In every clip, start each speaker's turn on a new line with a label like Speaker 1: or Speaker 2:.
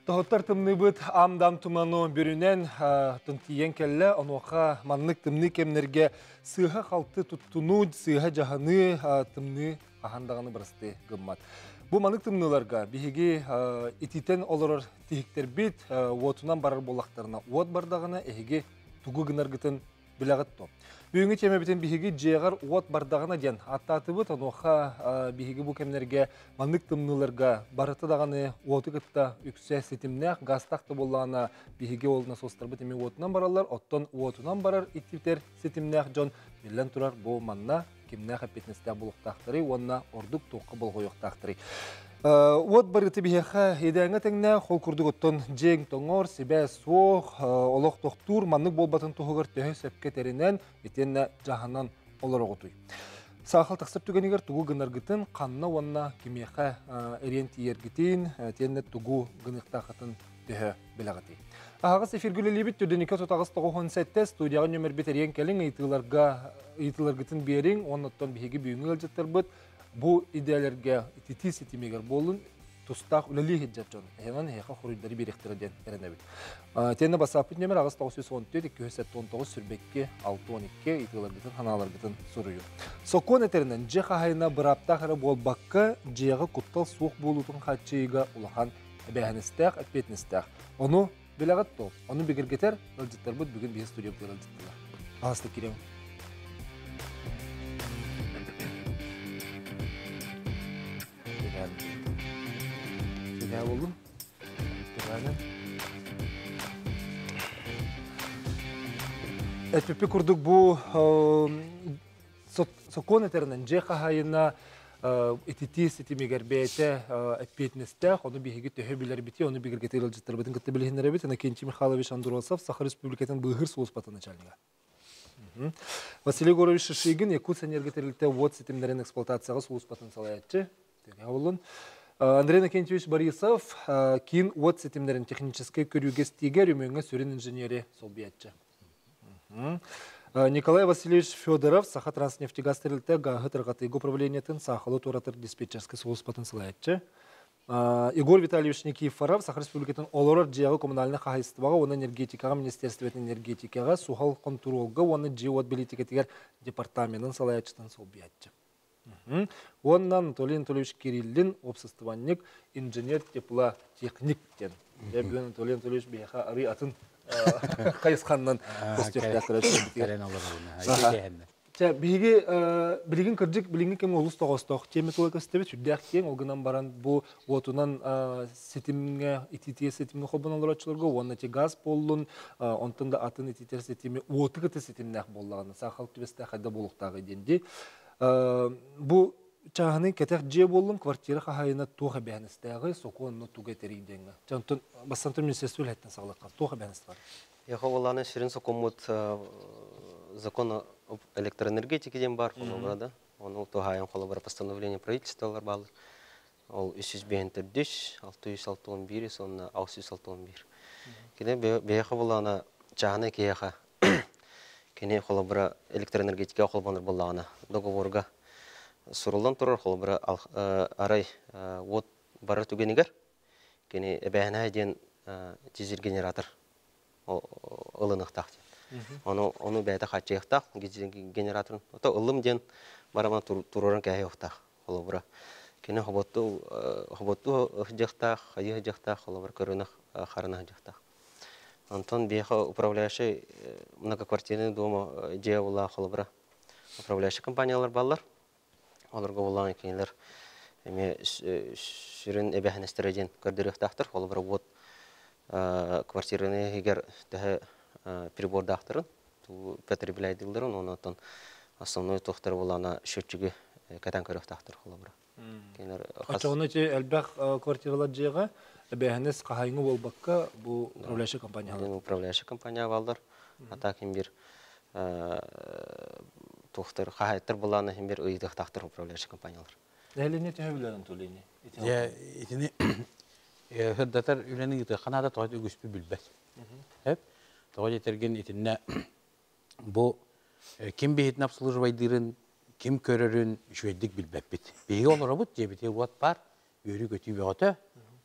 Speaker 1: Тоғыттар тымныбыт амдам туману бүрінен тынтиен кәлі онуақа маннык тымны кемнерге сыға қалты туттуну, сыға жағаны тымны ағандағаны бірісті гыммат. Бұл маннык тымныларға бігеге ититен оларыр тихіктер бит, уотунан барар болақтарына уот бардағына әйге тугу гынаргытын білағытты. Бүгінгі теме бітен бігеге жеғар уот бардағына ден аттатыбыт, онуақа бігеге бұл кемнерге маннык тымныларға барыты дағаны уоты кытта үксе сетімнәқ, гастақты болағына бігеге олына состар бітеме уотынан баралар, оттон уотунан барар иттивтер сетімнәқ жон білен тұрар бұл манна кемнәқ әпетнесті болуқтақтыры, онына ордық тоқы болғойықтақтыры. Уот барыты бігеға едәңі тәңіне қол күрдік оттон жең тоңор, себе соқ, олық тоқтур, маннык болбатын тоғығыр төхі сөпке терінен етенне жағанан олар оғытуй. Сақыл тақсып түгенігер тугу гынаргытын қанна онына кемеға әрен тиергітін, тенне тугу гынықтақытын төхі білағыты. Ағыз эфиргілі лебет түрденеке тұтағыз тоғын сәтті студияға нөмір бет әрен кәлің ұйтыларгытын берің, оннаттан бігеге бүйіңі әлжеттер бұд. Бұл идеялерге итити сетимегер болын тұстақ үлілі хеджат жон. Әйнан әйқа құрыдары беректерден әріне бит. Тені басапыт нөмір ағыз 914-219 сүрбекке 612 итиларгытын ханаларгытын сұрыю. Сокон әтерінен же қағайына бұраптақыры болбаққа жеғы құттал суық болутын қатшыйға ұлақан әбәхіністәқ, әппетіністәқ. Оны білағыт топ. Оны бігіргетер әлжеттер бұд бүгін бейі студия бұд әлжеттерлер. Ағысты керем. Ne oldum? Etpepe kurduk bu sokon eterinden cekahayına etiti setimeger bete etpetneste onu bir hegi töhbiler biti onu bir gergetel alcıtlar bütün kıtı bilhinlere biti Kençi Mихайлович Андуросов Саха Республикатын быгыр сулуспаты начальника. Василий Горович Шишигин Якутия энергетерлите вот сетимдерин эксплуатацияға сулуспатын салаятчы. Андрей Накентьевич Борисов, кин от сетимдерин технической көрюге стигер үмеңі сүрін инженері сол биятчы. Николай Васильевич Федоров, Саха Транснефтегаз тәрілті ғытырғатыйғы управлениетін Сахалы Туратыр диспетчерский сулуспатын салаятчы. Игорь Витальевич Никифоров, Саха Республикатын олорар жиағы коммунальны қағайыстываға, оны энергетикаға, Министерстветін энергетикаға, сухал контролға, оны жиы от билетикетігер департаментын салаятчытын сол биятчы. Оннан Анатолий Анатольевич Кириллин, обсоставанник, инженер теплотехниктен. Бүгін Анатолий Анатольевич бейха ары атын қайысқаннан қостеқтәкірі сөйлетер. Білген кірдік, білген кем олыс тоғыстық, теме толық істебет, үддәк кен, олғынан баран бұл отынан сетімге, ититие сетімге қобын алыр атшыларға, онына те газ болын, онтында атын ититер сетімге, оты кіті сетімнәк болағаны, сақалық түбесті қайда болуқтағы денде. Бұл чағының кәтәк же болын квартира қағайына тоға бәністәғі, соқу онына туға терейденгі. Жаңтын бассантыр министерстві әлеттен сағылыққа тоға бәністі бар.
Speaker 2: Яға оланы шырын соқомыт закон об электроэнергетикеден бар, оны тоғайын қолы бар постановление правительстволар балы. Ол 300-611, сонына 611. Кені бейіқі боланы чағыны кейіға. Кені қолы бұра электроэнергетика қолбаныр болағына договорға сұрылдан тұрар қолы бұра арай от бары түгенігер. Кені әбәйіна әден дизель генератор ылынықтақ. Оны бәйті қатшайықтақ, генераторын. Ота ылым ден барама тұрырын кәйі ұқтақ қолы бұра. Кені құботты ұқтақ, қайы ұқтақ, қолы бұра көрінік қарына ұқтақ. Антон бейха управляющий многоквартирный дома идея была холобра. Управляющий компаниялар баллар. Оларга болған екенлер шүрін әбәхінестереден көрдіректақтыр. Холобра вот квартираны егер тәхі прибордақтырын, потребляйдылдырын, онатын основной тоқтар болана шүртчігі кәтен көректақтыр холобра.
Speaker 1: Қачауны те әлбәқ квартиралар жеға Бәхінес қағайыңы болбаққа бұл управляющий компания алар.
Speaker 2: Управляющий компания балдар. Ата кем бір тоқтар, қағайттар боланы кем бір ұйдық тақтыр управляющий компаниялар.
Speaker 1: Әліне түйе білерін төлейіне?
Speaker 3: Етіне хүрдатар үйленің еті қанада тоғайды үгіспі білбәт. Тоғайды етерген етіне бұл кем бейетін обслуживайдырын, кем көрерін жүйедік білбәт бет. Бейгі олар бұд, жебете ұлат бар, өрі көтей беғоты.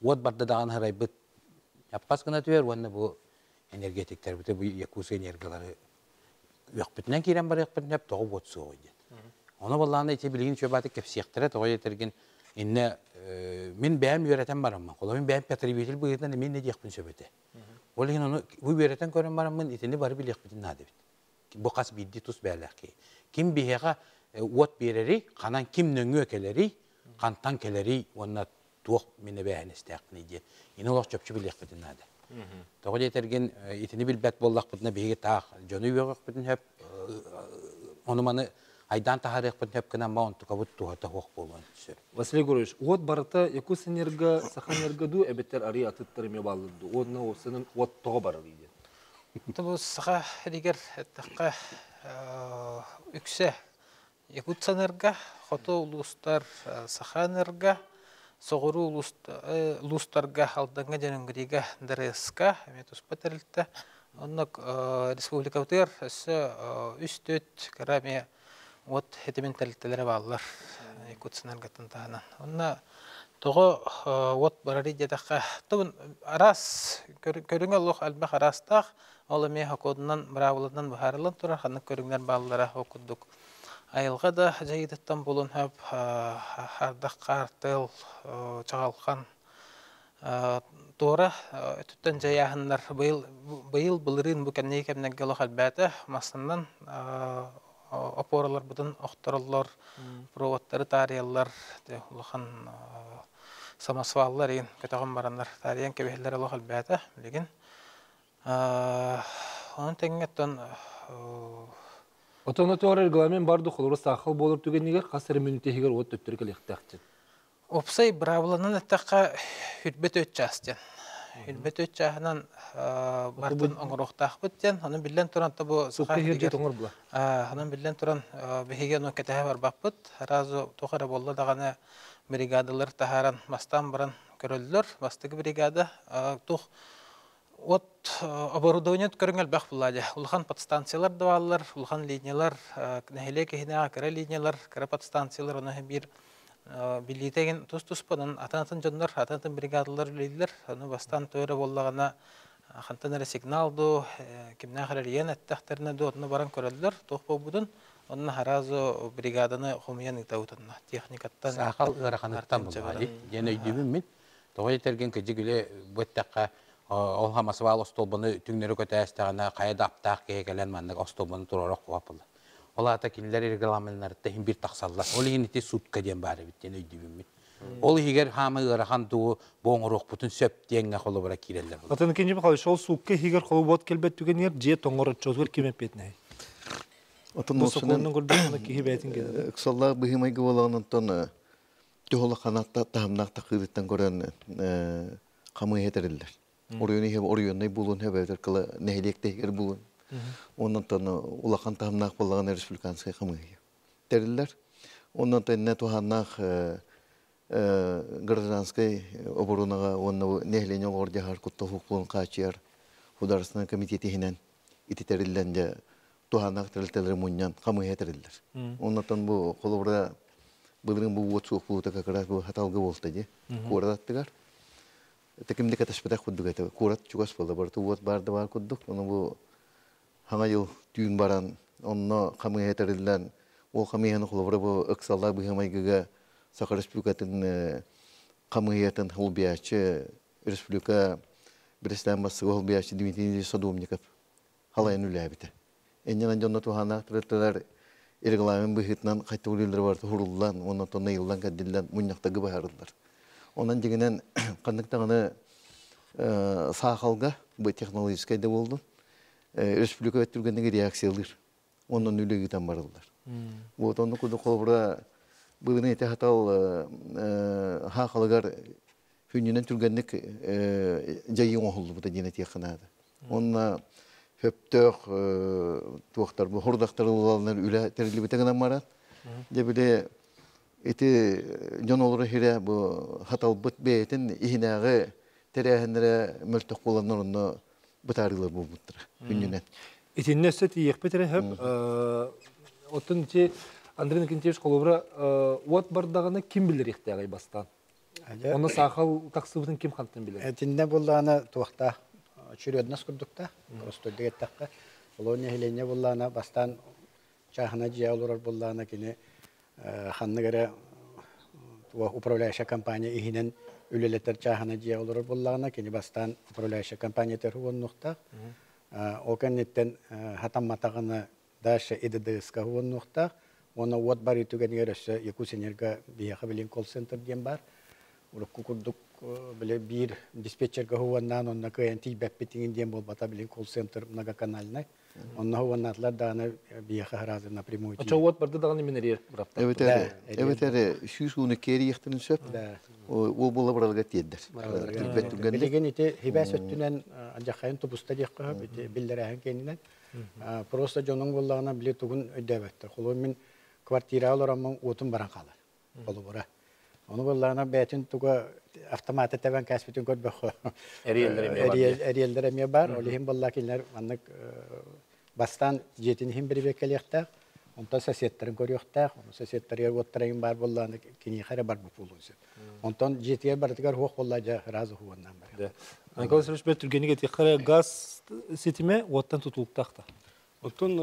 Speaker 3: Вот барды даған харай бит Яппас гына түер, онна бу энергетиктер бите бу Якутия энергиялары үөкпүтүнөн кирен бар үөкпүтүн хеп тогу вот суой ден. Оны балланы ите билигин чөбаты кепсиектер тогой етерген инне мен бәм үйрәтен бараммын. Кола мен бәм потребитель быйдан мен не диякпын сөбөтө. Ол ин оны бу үйрәтен көрөн бараммын, итини бары билиякпытын надып. Бу кас бидди тус бәләки. Ким бияга от берери, канан ким нөңгө келери, кантан келери, онна туох мене бәһенестәкни ди. Ини олох чөпчү билиякпытын надып. Тогой етерген итини билбәт боллакпытына биге таг, жону үйрәкпытын хеп оны маны айдан тахарык бит хеп кына маун тукабут туата хок болгон сөз.
Speaker 1: Василий Григорьевич, от барыта Якусэнерго, Саханэрго эбеттер ари атыттырыме баллыды. Одна осынын от тоо барыр иде.
Speaker 4: Табу саха ригер такка үксе Якутсэнерго, хото улустар Саханэрго, согуру улустарга алдыңга жанынгырига ДРСК, метус патерилте. Оннок республикатыр үстөт караме вот хетименталителere bağlılar Yakutсынар гатантана. Онна того вот барари дедакка тун арас көрүнгө лох албак арастак ол эме хакодунан бравылынан бахарылын тура ханы көрүнгөр баллара окудук. Айылга да жайыттан болун хап хардак картыл чагалган Тора өтүттен жаяһыннар быйыл былырын бу кенне кемнеге лох албата масыннан опоралар бутун охтороллор проводтары тариялар улахан самосваллар ин кетаган бараннар тариян кебелер лох албата леген он теңгеттен
Speaker 1: Отоны тоор регламент барды холор сахал болор түгеннигер касыр мүнүтегер от төттөргөлектәкче.
Speaker 4: Опсай бравланын аттакка хүрбет өтчастен. Хүрбет өтчаһынан бартын оңорохтак битен, аны билен туранта бу
Speaker 1: сахал хирҗе тоңор була.
Speaker 4: Аны билен туран беһиген окетәһә бар баппыт, разы тохара болла даганы бригадалар тахаран мастан баран көрөллөр, бастыгы бригада тух от оборудование көрүнгөл бак булады. Улхан подстанциялар даваллар, улхан линиялар, нәһиле кехинә кара линиялар, кара подстанциялар аны бир билетеген тус-туспанын атанатын жондар, атанатын бригадалар лейлер, аны бастан төре боллагана хантанары сигналду, кимнә хәрәриен аттахтарына ду аны баран көрөллөр, тохпо будун, аны харазы бригаданы хомиян итаутынна, техникаттан
Speaker 3: сахал ыраханаттан булды. Яны үйдүбүм мен. Тогой терген кежигиле бөттәккә ол хамасвал остолбаны түңнөрү көтәстәгәнә кайда аптак кегелән манны остолбаны турарак куапылды. Ол ата кинләр регламентларда һәм бир таксаллар. Ол инде сутка дигән бар бит, яны үйдүбүм. Ол һигер хамы ырахан туу боңорок бутун сөп деңгә холы бара кирелләр.
Speaker 1: Атын икенче бу шол сукка хигер холы бот келбет түгеннер же тоңор чозгыр кимеп бетне.
Speaker 5: Атын осынын
Speaker 1: көрдүк ки хибетин келди.
Speaker 5: Ксаллар быһымайгы болагандан тохола канатта тамнак такырыттан көрөн камы хетериллер. Орыны хеп орыны булун хебетер кыла нехилектегер булун. Ондан тон улахан тамнак болаган республиканский камы. Териллер. Ондан тон не туханнак гражданской оборонага онны нехлене ордя харкутта хукукун качар художественный комитети хинен ититерилленде туханнак терилтелер муньян камы хетериллер. Ондан тон бу колобра былырын бу вот сук булта как раз бу хаталгы болду ди. Курадаттыгар. Текимде каташпата куддук айта. Курат чугас болду. Бар вот барды бар куддук. Ону бу хаңа ел түйүн баран, онно камы хетерилден, ол камы ханы колобра бу ыксаллар быхамайгыга Саха республикатын камы хетен холбиячы республика Брестан бассы холбиячы Дмитрий Садовников халайын үләбите. Эннен жонно туханак тиреттелер регламент быхытнан кайтуулар бар хуруллан, оннан тонна йылдан каддилдан муньяктагы баһарылар. Онан дигенен кандыктагыны сахалга бу технологический да болду. Республика өттүргөндөгү реакциялар оннан үлөгүтөн барылар. Вот онну куду колбура быгыны эте хатал хакалыгар хүннен түргөнлүк жайын оһулду бу дине технада. Онна хөптөк туактар бу хордактар улалар үлө терилибетеген марат. Дебиле эти жонолору хире бу хатал бут бейтин ихинагы терехендере мөлтөк болонорунда бутарылар бу буттыр хүннен.
Speaker 1: Итиннесе тиекпетере хеп отун че Андрей Никентьевич Колобра вот бардаганы ким билер ихтягай бастан. Оны сақал тақсыбытын кем қанттын білен?
Speaker 6: Тинне буллана туақта чүрөднас курдукта, просто дегеттаққа. Олоне хелене буллана бастан чахана жия олар буллана кини ханныгара управляющая компания ихинен үлелетер чахана жия олар буллана кини бастан управляющая компания терхуоннукта. Оканнеттен хатамматагына даша ИДДСка хуоннукта. Оны вот бари түгенерөсө Якусенерга бияха билин колл-центр дем бар. Урукку курдук биле бир диспетчерга хуоннан онна кыянти бәппетиңин дем болбата билин колл-центр многоканальный. Онна хуоннатлар даны бияха харазы напрямую.
Speaker 1: Очо вот барды даганы минерер бұрапта.
Speaker 5: Evet, şu sunu keri yıktığını söp. O bola buralıga tiyedder.
Speaker 6: Билеген ите хибас өттүнен ажакайын тубуста дияққа билдерәһен кенинен. Просто жоның боллагына биле тугун өйдөбөттөр. Холо мен квартира олорамын отун баран калы. Болу бара. Оны боллагына бәтин туга автоматы табан каспитин көрбөк. Эриелдер эме бар. Олихим боллакилер аннык бастан жетин хим бир бекелектак. Онта соседтерин көрөктак. Соседтер оттарайын бар боллагына кини хара бар булуусу. Онтон жетиер бартыгар хок боллажа разы хуаннан бар.
Speaker 1: Николай Сергеевич бер түргенеге текара газ сетиме оттан тутулуктакта.
Speaker 3: Оттон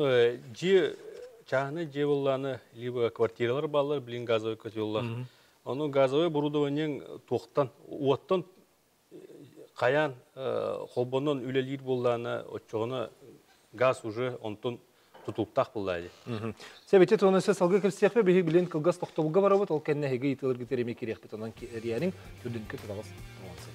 Speaker 3: же чахны же болланы либо квартиралар балар билин газовый котеллар. Оны газовый оборудованиең тоқтан, оттан каян холбонон үлелир болланы отчоғына газ уже онтон тутулуктак буллайды.
Speaker 1: Себете тонысы салгы кірсияқпе бейі білен кылгас тоқтауға барабыт, ол кәнне хеге итылырғы тереме керек бет, онан рияның түрдінкі тұтағыз тоғансы.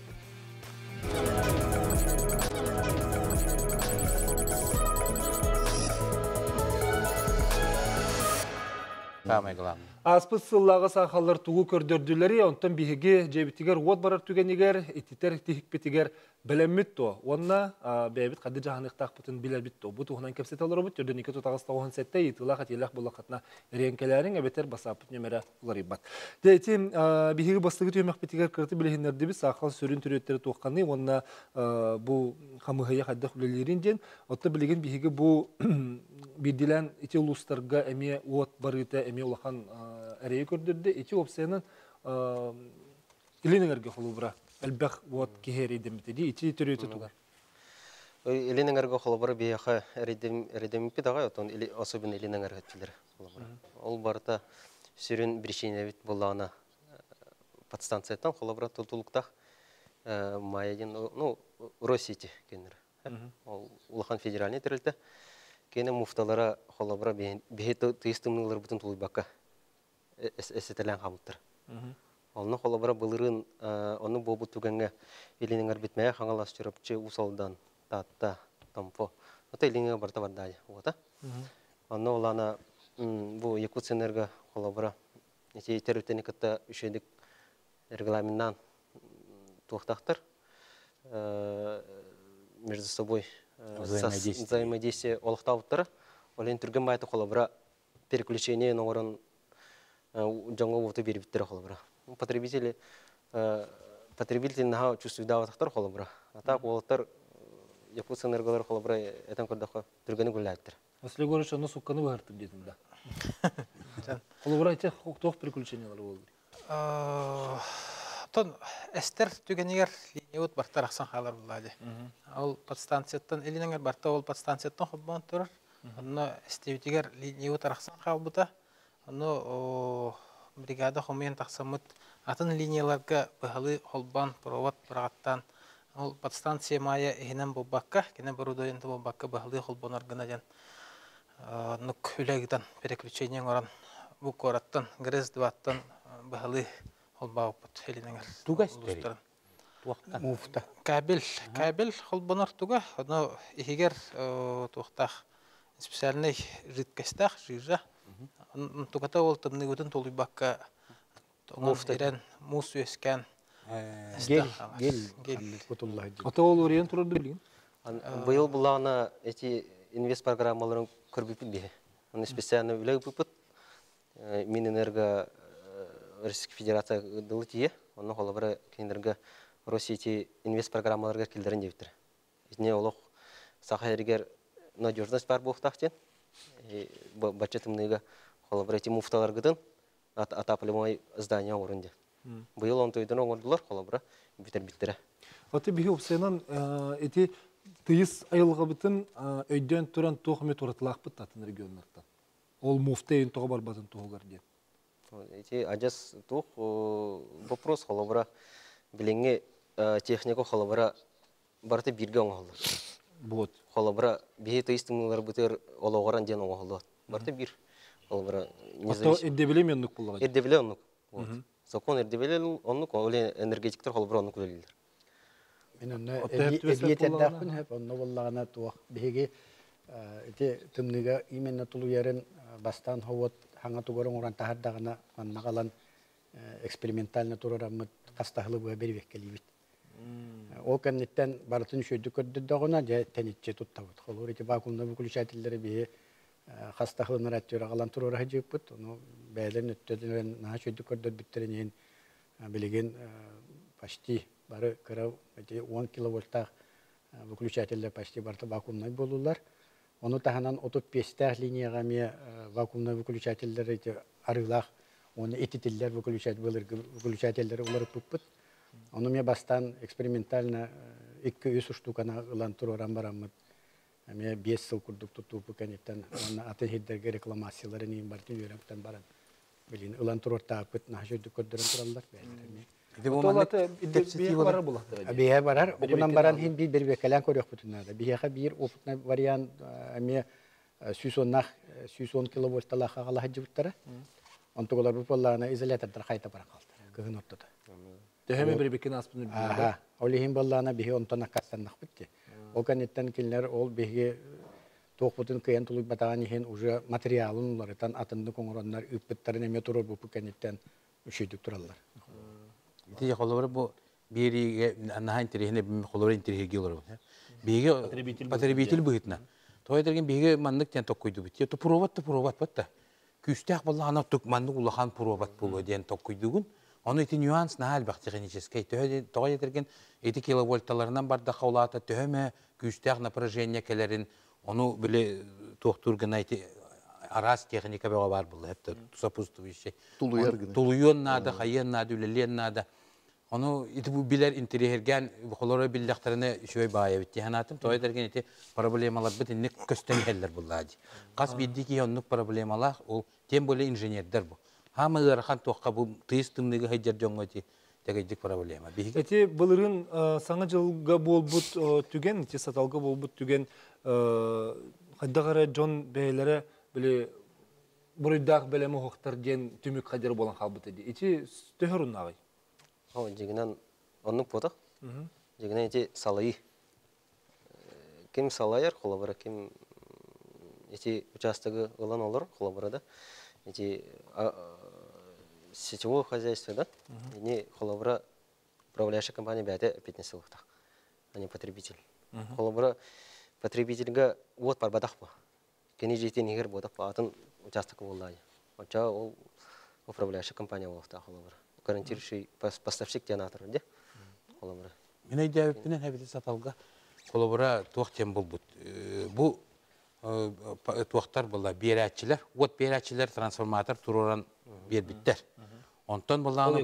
Speaker 1: Аспыз сыллағы сақалар туғы көрдірділері, онтан бейге жебітігер от барар түгенігер, еттетер тихікпетігер білеммет то. Онна бәйбіт қады жағанықтақ бұтын білер бітті. Бұт ұғынан кәпсет алыр бұт, түрден екі тұтағыз тауған сәтті етілақ әтелақ болақатына ренкелерін әбетер басапыт немері ұлар ебат. Дәйті бейге бастығы түйемек бетігер кірті білігіндерді біз сақал сүрін түреттері туққаны, онна бұл қамығыя қаддық үлелерін ден, отты білеген бейге бұл бидилен ити улустарга эме от барыта эме улахан әрейі көрдірді. Ити опцияның иленіңерге қолубыра. Әлбәқ от кехері демітеді. Ити түрейті туғар.
Speaker 2: Иленіңерге қолубыра бейяқа әрейдеміпі дағай, особен иленіңерге тілдер қолубыра. Ол барыта сүрін біршейіне бит болағына подстанцияттан қолубыра тұтылықтақ майаден, Росити кенер. Ол улахан федеральный тірілді. Кені муфталара холабыра бейті тыйыстымнылар бұтын тұлы баққа әсетелен қамыттыр. Олны холабыра бұлырын, оны болбы түгенге елінің әрбетмәе қаңалас жүріпчі ұсалдан, татта, тампо. Ота еліңе барта бардайды. Оны олана бұл Якутсенерге холабыра теріптені кітті үшедік регламиннан туақтақтыр. Между собой взаимодействие олықтауыттары. Олен түрген байты қолабыра переключение норын жаңғы оты бербіттері қолабыра. Потребитель наға чувствует даватықтар қолабыра. Атақ олықтар Якутс энерголар қолабыра әтен көрдіқі түргені күләйттір.
Speaker 1: Аслы көріш, оны сұққаны бағыртым дедім да. Қолабыра әте тоқ переключениялары болды.
Speaker 4: Тон эстер түгенегер линият бартар ақсан қалар болады. Ол подстанцияттан, елінеңер барта ол подстанцияттан құббан тұрыр. Оны эстевитегер линият ақсан қал бұта. Оны бригада қомейін тақсамыт атын линияларға бұғалы қолбан, провод, бірағаттан. Ол подстанция майя ехінен болбаққа, кені бір ұдайынды болбаққа бұғалы қолбан арғынаден. Нүк үләгіден переключениен оран бұқ ораттан, грез дұваттан бұғалы холбаупут хелинеңер.
Speaker 3: Туга истери.
Speaker 6: Муфта.
Speaker 4: Кабель холбонор туга, но ихигер туқтақ специальный жидкостях, жижа. Тугата ол тымны өтін толы баққа муфтирен, мус өскен.
Speaker 6: Гел. Кутуллах.
Speaker 1: Ата ол орен тұрырды білген?
Speaker 2: Бұйыл бұлағына эти инвест программаларын көрбіпіт бе. Оны специально үлі бұпыт. Минэнерго Российская Федерация дылы тие, оны қолабыра кендерге Росити инвест программаларға келдерін дептір. Итіне олық сақа әрігер надежность бар бұқтақтен. Бачетімнеге қолабыра эти муфталарғыдың атапылымай здания орынде. Быйыл он тойдон оңордулар холобра битер.
Speaker 1: Аты биһи упсайнан эти тыйыс айылға бітін өйден туран тоқымет уратылақ бұт атын регионлардан. Ол муфтейін тоғы бар батын тоғығар ден.
Speaker 2: Эти ажас тух вопрос холобра билинге технико холобра барты бирге оңолду.
Speaker 1: Вот.
Speaker 2: Холобра бихи тыйстымылар бутер ологоран ден оңолду. Барты бир холобра
Speaker 1: Ато эддебеле меннік бұлға.
Speaker 2: Эддебеле оннук. Закон эддебеле оннук, оле энергетиктер холобра оннук үлелилер.
Speaker 6: Мен онны эбиеттердақпын хеп, онны боллағана туақ беге тымныға именно тулу ерін бастан ховот хаңа тугорын оран тахардағына манна қалан экспериментально турарамыт қастахылы бұға бербек келейбет. Ол кәннеттен барытын шөйді көрдірдіғына жа тәнетче тұттауыд. Қолыр еті бақылында бүкілішәтілері бе қастахылыныр әттері қалан турары жеп бұд. Оны бәйлерін өттеден наға шөйді көрдір біттерін білеген почти бары кырау 10 киловольттақ выключателлер почти барты вакуумный болулар. Оны таханан 35 линияға ме вакуумный выключателлер арылақ, оны этителлер выключателлері олар пұппыт. Оны ме бастан экспериментально 2-3 штукана ылан тұроран барамыд. Ме 5 сыл күрдік тұтуы кәнеттен, оны атын хеддерге рекламациялары нейін бартын үйрәміктен баран. Білін ылан тұрор тағыпыт, наға жөйді көрдірін тұралар бәлдеріне. Бие барар, окунан баран хин бир бербекелен көрөк бүтүннәдә. Биеха бир опытный вариант аме 110 киловольтталарга гала хаҗыптыра. Онтоголар бу полларны изолятордар кайта бара калды. Кыгын ортада.
Speaker 1: Төһәме бербекен аспыны
Speaker 6: Ага, олихин болларны бие онтона кастаннак битти. Ол канеттен киллер ол биге тоқпутын кыян тулуп батаган хин уже материалын улардан атынды коңороннар үппеттәрен эме турор бу канеттен үшөйдүк тураллар.
Speaker 3: Ити холовра бу бириге нахан терехне холовра интереги олар. Биге потребитель быгытна. Той дерген биге мандык тен токкойду бит. То провод батта. Күстәк болла ана тук мандык улахан провод боло ден токкойдугун. Аны ити нюанс на албак технический. Той дерген 2 киловольтталарынан барда хаулата төһөмө күстәк напряжение келерин onu bile tohturgana iti aras техника бага бар булды. Хәтта сопутствующий. Тулуйон нада, хайен нада, үлелен нада. Onu iti bu biler interhergen холора билләхтерне шөй бая бит. Ханатым той дәргән ити проблемалар бит инне көстән хәлләр булды. Кас биддики онлык проблемалар, ул тем более инженердер бу. Хамылар хан тохка бу тыйстымныгы хаҗар җоңгыти тегедик проблема.
Speaker 1: Эти булырын саңа жылга болбут түген, эти саталга болбут түген хаддагара жон бәйләре биле бурыдак белеме хохтар ден түмүк хаҗар болан халбыт эди. Эти төһөрүн агай.
Speaker 2: О, жигинен оннук бота. Жигинен эти салайы. Ким салайыр холобара, ким эти участогы ылан олар холобарада. Эти сетевое хозяйство, да? Не холобара управляющая компания бәте 15 сылыктак. А не потребитель. Холобара потребительга вот парбадак ба. Кени жетен егер бодак ба атын участок боллай. Оча ол управляющая компания болта холобара. Гарантирующий поставщик театр, да? Холобара.
Speaker 3: Мен әйдәбепнен хәбите саталга холобара туактен булбут. Бу туактар булла берәчиләр, вот берәчиләр трансформатор туроран бербиттер. Онтон булланы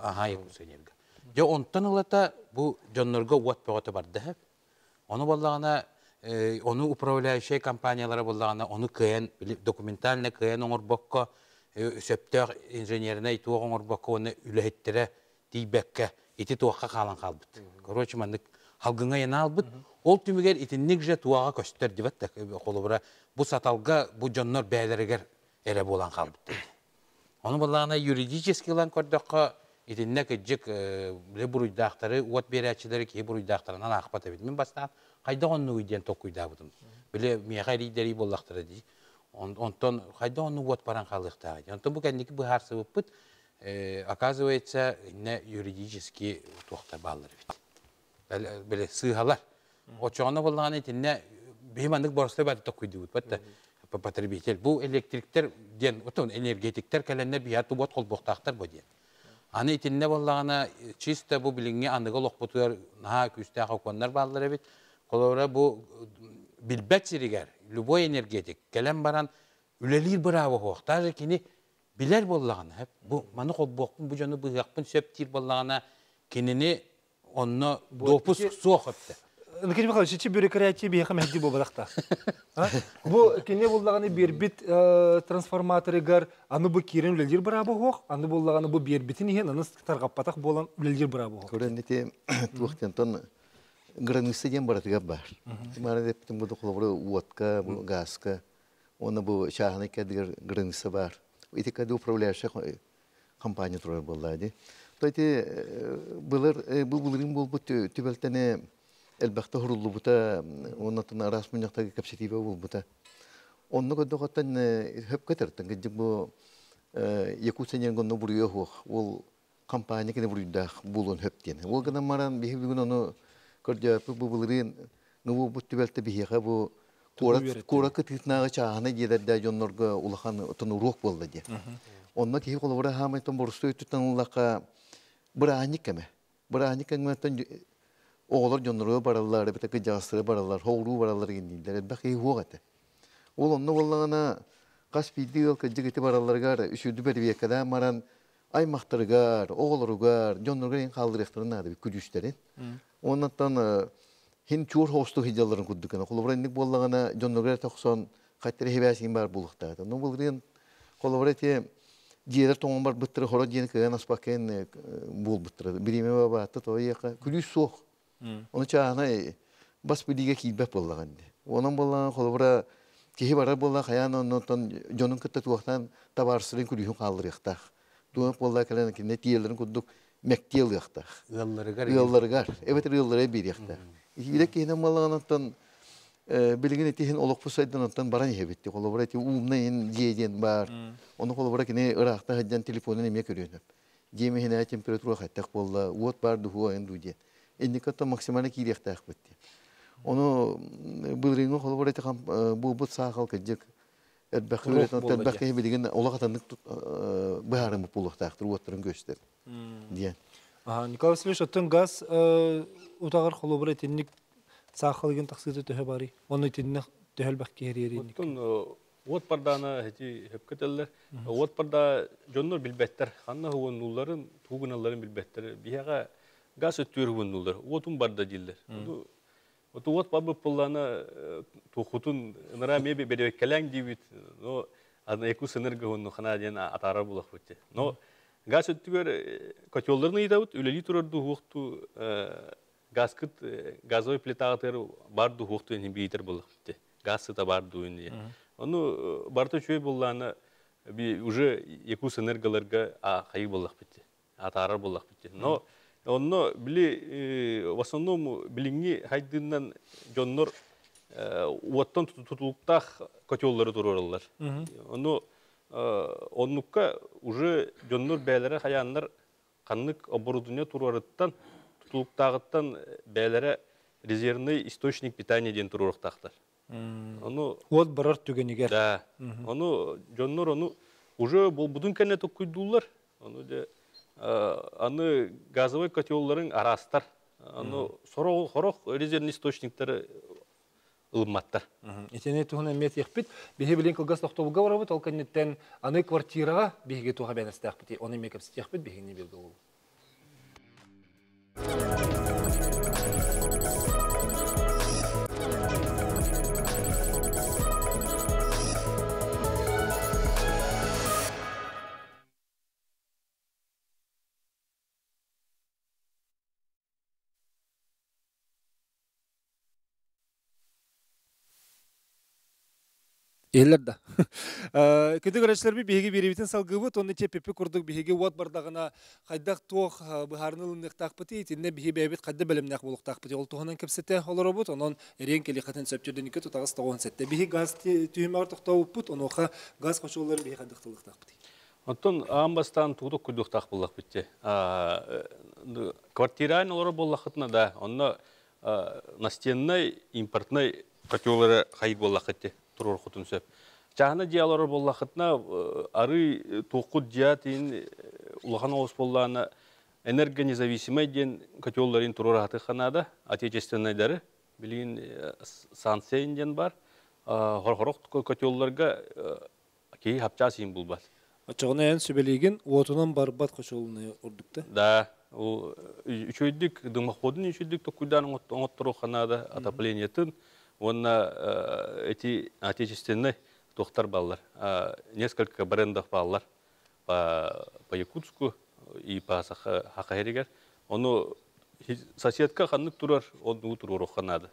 Speaker 3: ага, экосенерга. Жо онтон улата бу жоннорго вот пөгөтө бар да. Оны буллагана onu управляющая компаниялары буллагана, оны кыян документально кыян оңорбокко сөптөр инженеріне иту оңорбокко оны үлехеттере тийбекке ити туакка калан калбыт. Короче, мандык халгыңа яна албыт. Ол түмүгер итинник же туага көстөр дибет холобра бу саталга бу жоннор бәйлерегер эре болан калбыт. Оны буллагана юридический лан көрдөккө итинне кыжык буруйдактары, от берәчилери ки буруйдактарынан акпат эбит. Мен бастан кайда онну үйден токуйда бутум. Биле мияга лидери боллактары ди. Онтон кайда онну вот баран калыкта. Онтон бу кендики бу харсы буппут. Оказывается, не юридически тохта баллар бит. Биле сыгалар. Очоны булган итинне беймандык борсты бар токуйду бут. Батта потребитель. Бу электриктер ден, отон энергетиктер каленнер бияту бот колбоктактар бу ден. Аны итинне булгана чисто бу билинге андыга локбутур на күстә хаконнар баллар бит. Колора бу билбет сиригер, любой энергетик, келем баран үлелир браво хох. Даже кини Biler bollağına hep bu manı kolboqpun bu jonu bıgaqpın söptir bollağına kenini onunla dopus soğuptu.
Speaker 1: Никита Михайлович, içi bürokratiya bir yakın mehdi bu balakta. Bu kene bullağını bir bit transformatörü gar, anı bu kirin üleldir bravo hoq, anı bullağını bu bir bitin ihe, anı targap patak bolan üleldir bravo hoq.
Speaker 5: Көрәнете туақтан граница ден баратыга бар. Мана деп тем буду колобра уатка, бу газка. Оны бу шахана кадыр граница бар. Ити кады управляющая компания турар буллады. Тойти булырын бул төбелтене элбәхтә хуруллу бута, оннан арас мынактагы капситива бул бута. Онны көдөгөттөн хөп кетертен гыҗык бу Якутсенен гонно бурыйы хох. Ол компания кене бурыйдах булун хөптен. Ол гына маран бихи бүгүн ону көрдөп булырын нуу бу төбелтә бихига бу кора кытытнага чаана дедә жоннорга улахан тону рух болду ди. Онна ки колобра хамайтон борстой туттан улака браник кеме. Браник кеметтен оğlar jonnoro barallar, beteki jasırı barallar, hoğru barallar gindiler. Baki hoğate. Ol onunla vallağına kas bildiği kıcıgıtı barallargar, üşüdü beri kadar maran ay mahtargar, oğlargar, jonnoro en kaldırıqtırın adı bir küdüslerin. Ondan hin çuur hostu hicaların kuddukana. Kolobra indik vallağına jonnoro toxson katteri hebesin bar buluqta. No bulduğun kolobra te diğer toğun bar bıttırı hora diyen kıyan aspaken bul bıttırı. Birime baba attı toya küdüs soğuk. Onu çağına bas bilgiye kilbep bollağındı. Onun bollağın kolobra kihi barar bollağın kayan ondan jonun kıtta tuğaktan tabarsırın külühün kaldırıqtaq. Tuğun bollağın kalana ki netiyelerin kudduk mektiyel yaqtaq. Yılları gar. Evet yılları bir yaqtaq. İlek kihinen bollağın ondan bilgin etihin oluq pusaydan ondan baran yebitti. Kolobra eti umnayin diyeden bar. Onu kolobra ki ne ıraqta haccan telefonun emek örüyünüp. Diyemehine temperaturu qattaq bolla. Uot bardu huwa endu diyen. Indikator maksimalne kiriyaqtaq bitti. Onu bilringo kolobra eti bu saqal kıcık. Elbaqi ondan baqi bilgin olaqatanlık baharım puluqtaqtır uotların göster. Diyen.
Speaker 1: Николай Васильевич, оттон газ утагар холобра тенник сахалыгын таксыты төһө бари. Оны тенник төһөл бакки херерин.
Speaker 7: Оттон от бардана хети хепкетеллер. От барда жоннор билбеттер. Ханна хугунулларын, тугуналларын билбеттер. Бияга газ өттүр хугунуллар. Отун барда диллер. Оту от бабы пуллана тухутун нара мебе берек келең дибит. Но аны экус энерго хуну хана ден атара булак битти. Но газ өттүгөр котелларын ыйдабыт, үлели турарду хукту газкыт газовый плитагатыр барду хукту эни битер булак битти. Газы да барду эни. Ону барты чөй булланы уже экус энерголарга кайы булак битти. Атара булак битти. Но онно били в основном билинги хайдыннан жоннор уоттон тутулуктах котеллары турарлар. Ону оннукка уже жоннор бәйләре хаяннар каннык оборудование турарыттан тутулуктагыттан бәйләре резервный источник питания ден турарлыктактар. Ону
Speaker 1: Вот барар түгенигер.
Speaker 7: Да. Ону жоннор ону уже будун кенне токуйдулар. Ону де аны газовый котелларын арастар. Аны хорох резервный источниктары ылматтар.
Speaker 1: Итене туһун эмет яхпит, бихе билен кылгас тохтобуга барабыт, ол кеннеттен аны квартирага биһиге туха бенестәхпит. Оны мекеп ситяхпит биһиге не белде ул. Эллерда. Көтө көрәчләр биһиге беребитен салгыбыт, оны чепепе курдук биһиге вот бардагына кайдак тох быһарнылык тахпыты, тинне биһи бәбит кадда белемнәк булык тахпыты. Ол тоһынан кепсете олоробут, онон эрен кели хатын сөптөрдөн ике тутагыс тогон сетте. Биһи газ түймәр тохтабыт, оноха газ кочулар биһи каддыктылык тахпыты.
Speaker 7: Оттон амбастан тудук күдүк тах буллак битти. Квартираны олор буллакытна да, онно настенный импортный котеллары хайыр буллак битти. Турор хутун сөп. Чахна диалары боллақытна ары тоқуд диатин улахан оғыз боллағына энергонезависимый ден котелларын турор аты қанада, отечественныйдары, білген сансейн ден бар, хорох котелларға кей хапчасыйын бұл бар.
Speaker 1: Ачағына ән сөбелеген, отынан барбат қошолыны ұрдықты.
Speaker 7: Да, ол үчөйдік, дымақодын үчөйдік токуйдан оңоттыру қанады отоплениетін. Онна эти отечественный тоқтар баллар. Несколько брендов баллар по Якутску и по Хакаеригер. Оны соседка ханнык турар, он утуру қанады.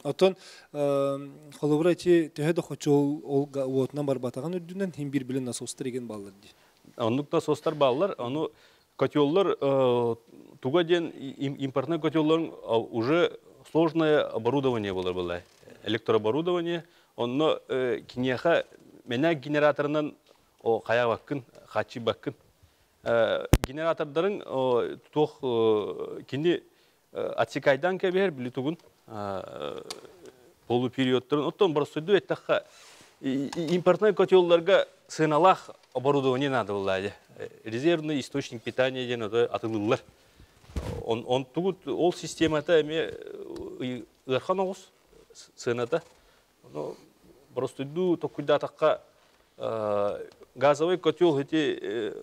Speaker 1: Отон холобра эти төһөдө хочол ол отынан барбатаган үрдүнөн хим бир билен насостар еген баллар ди.
Speaker 7: Оннук насостар баллар, оны котеллар туга ден импортный котеллар уже сложное оборудование было. Электрооборудование, онно кинеха менә генераторынан кая баккын, хачи баккын. Генератордарын тох кине отсекайдан кебер билетугун полупериодтарын оттон барсыйду эттакка импортный котелларга сыналах оборудование надо было. Резервный источник питания ден атылылар. Он тугут ол системата эме ырханогус сыната. Ну просто иду токуйда такка газовый котел эти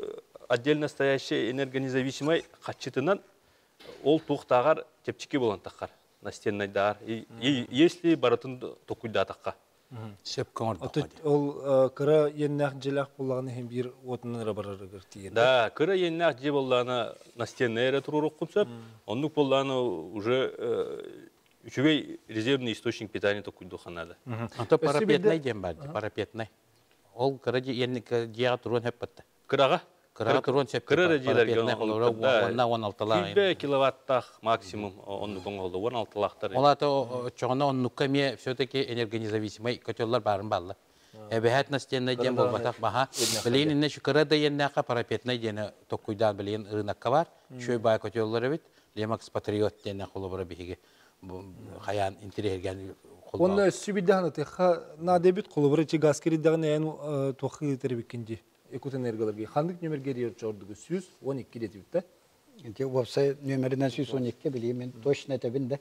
Speaker 7: отдельно стоящий энергонезависимый хатчитынан ол тухтагар тепчики болан таккар настенный дар. И если баратын токуйда такка
Speaker 3: Сеп көңір
Speaker 1: Ол кыра еннах желах буллаганы хим бир отынан рабарарыгыр тиген.
Speaker 7: Да, кыра еннах же болланы настенный эре турурук кунсап, оннук болланы уже үчүгей резервный источник питания токуйду ханады.
Speaker 3: Anta парапетнай дем бар, парапетнай. Ол кыра еннік дияға тұруын хеп бітті.
Speaker 7: Кырага?
Speaker 3: Кыра тұруын сеп
Speaker 7: Кыра
Speaker 3: парапетнай
Speaker 7: режилерге
Speaker 3: олара 16
Speaker 7: Килбе киловаттах максимум оннук оңолду 16-лақтар.
Speaker 3: Олата чоғына оннукка ме все-таки энергонезависимый котеллар барын балла. Бәхәт настеннай дем болбатақ баха. Білейін инне шүкіра да еннәқа парапетнай дені токуйдан білейін ырынаққа бар. Шөй бай котеллары бит. Лемакс патриот дені қолы бара бейге. Хаян интерерген қолба.
Speaker 1: Онна сүбиддағаны текха надебит қолыбыры чи гаскериддағын әйін тоқы тербеккенде. Экут энергаларга. Хандык нөмерге дейір чордығы 112 деті бітті?
Speaker 6: Вовсе нөмерінен 112 білейін, мен точно әтәбінде.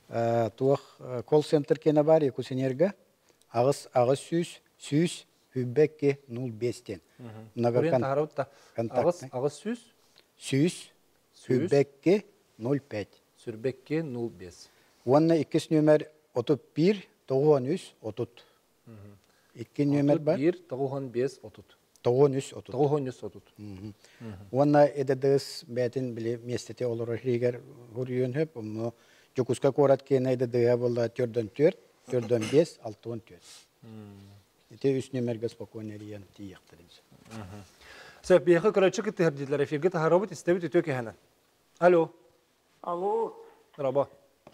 Speaker 6: Туақ колл-центр кені бар, Экут энерга, ағыз 100 хүббекке 05-тен.
Speaker 1: Көрен тағарауытта. Ағыз
Speaker 6: 100 хүббекке 05.
Speaker 1: Сүрбекке 05.
Speaker 6: Онна 2 нөмер 31 93 30. 2 нөмер бар.
Speaker 1: 1 95 30.
Speaker 6: 93 30.
Speaker 1: 93 30.
Speaker 6: Онна эдедес бәтин биле местете олар ригер хурьюн хөп, но Жокуска корат кене эдедея болла 4-4, 4-5, 6-4. Ите 3 нөмерге спокойно риен тияқтырынсы.
Speaker 1: Сөп, бейхі көрәтші күтті әрдейлер эфирге тағарабыт істебіт өтөке әні. Алло.
Speaker 8: Алло.
Speaker 1: Раба.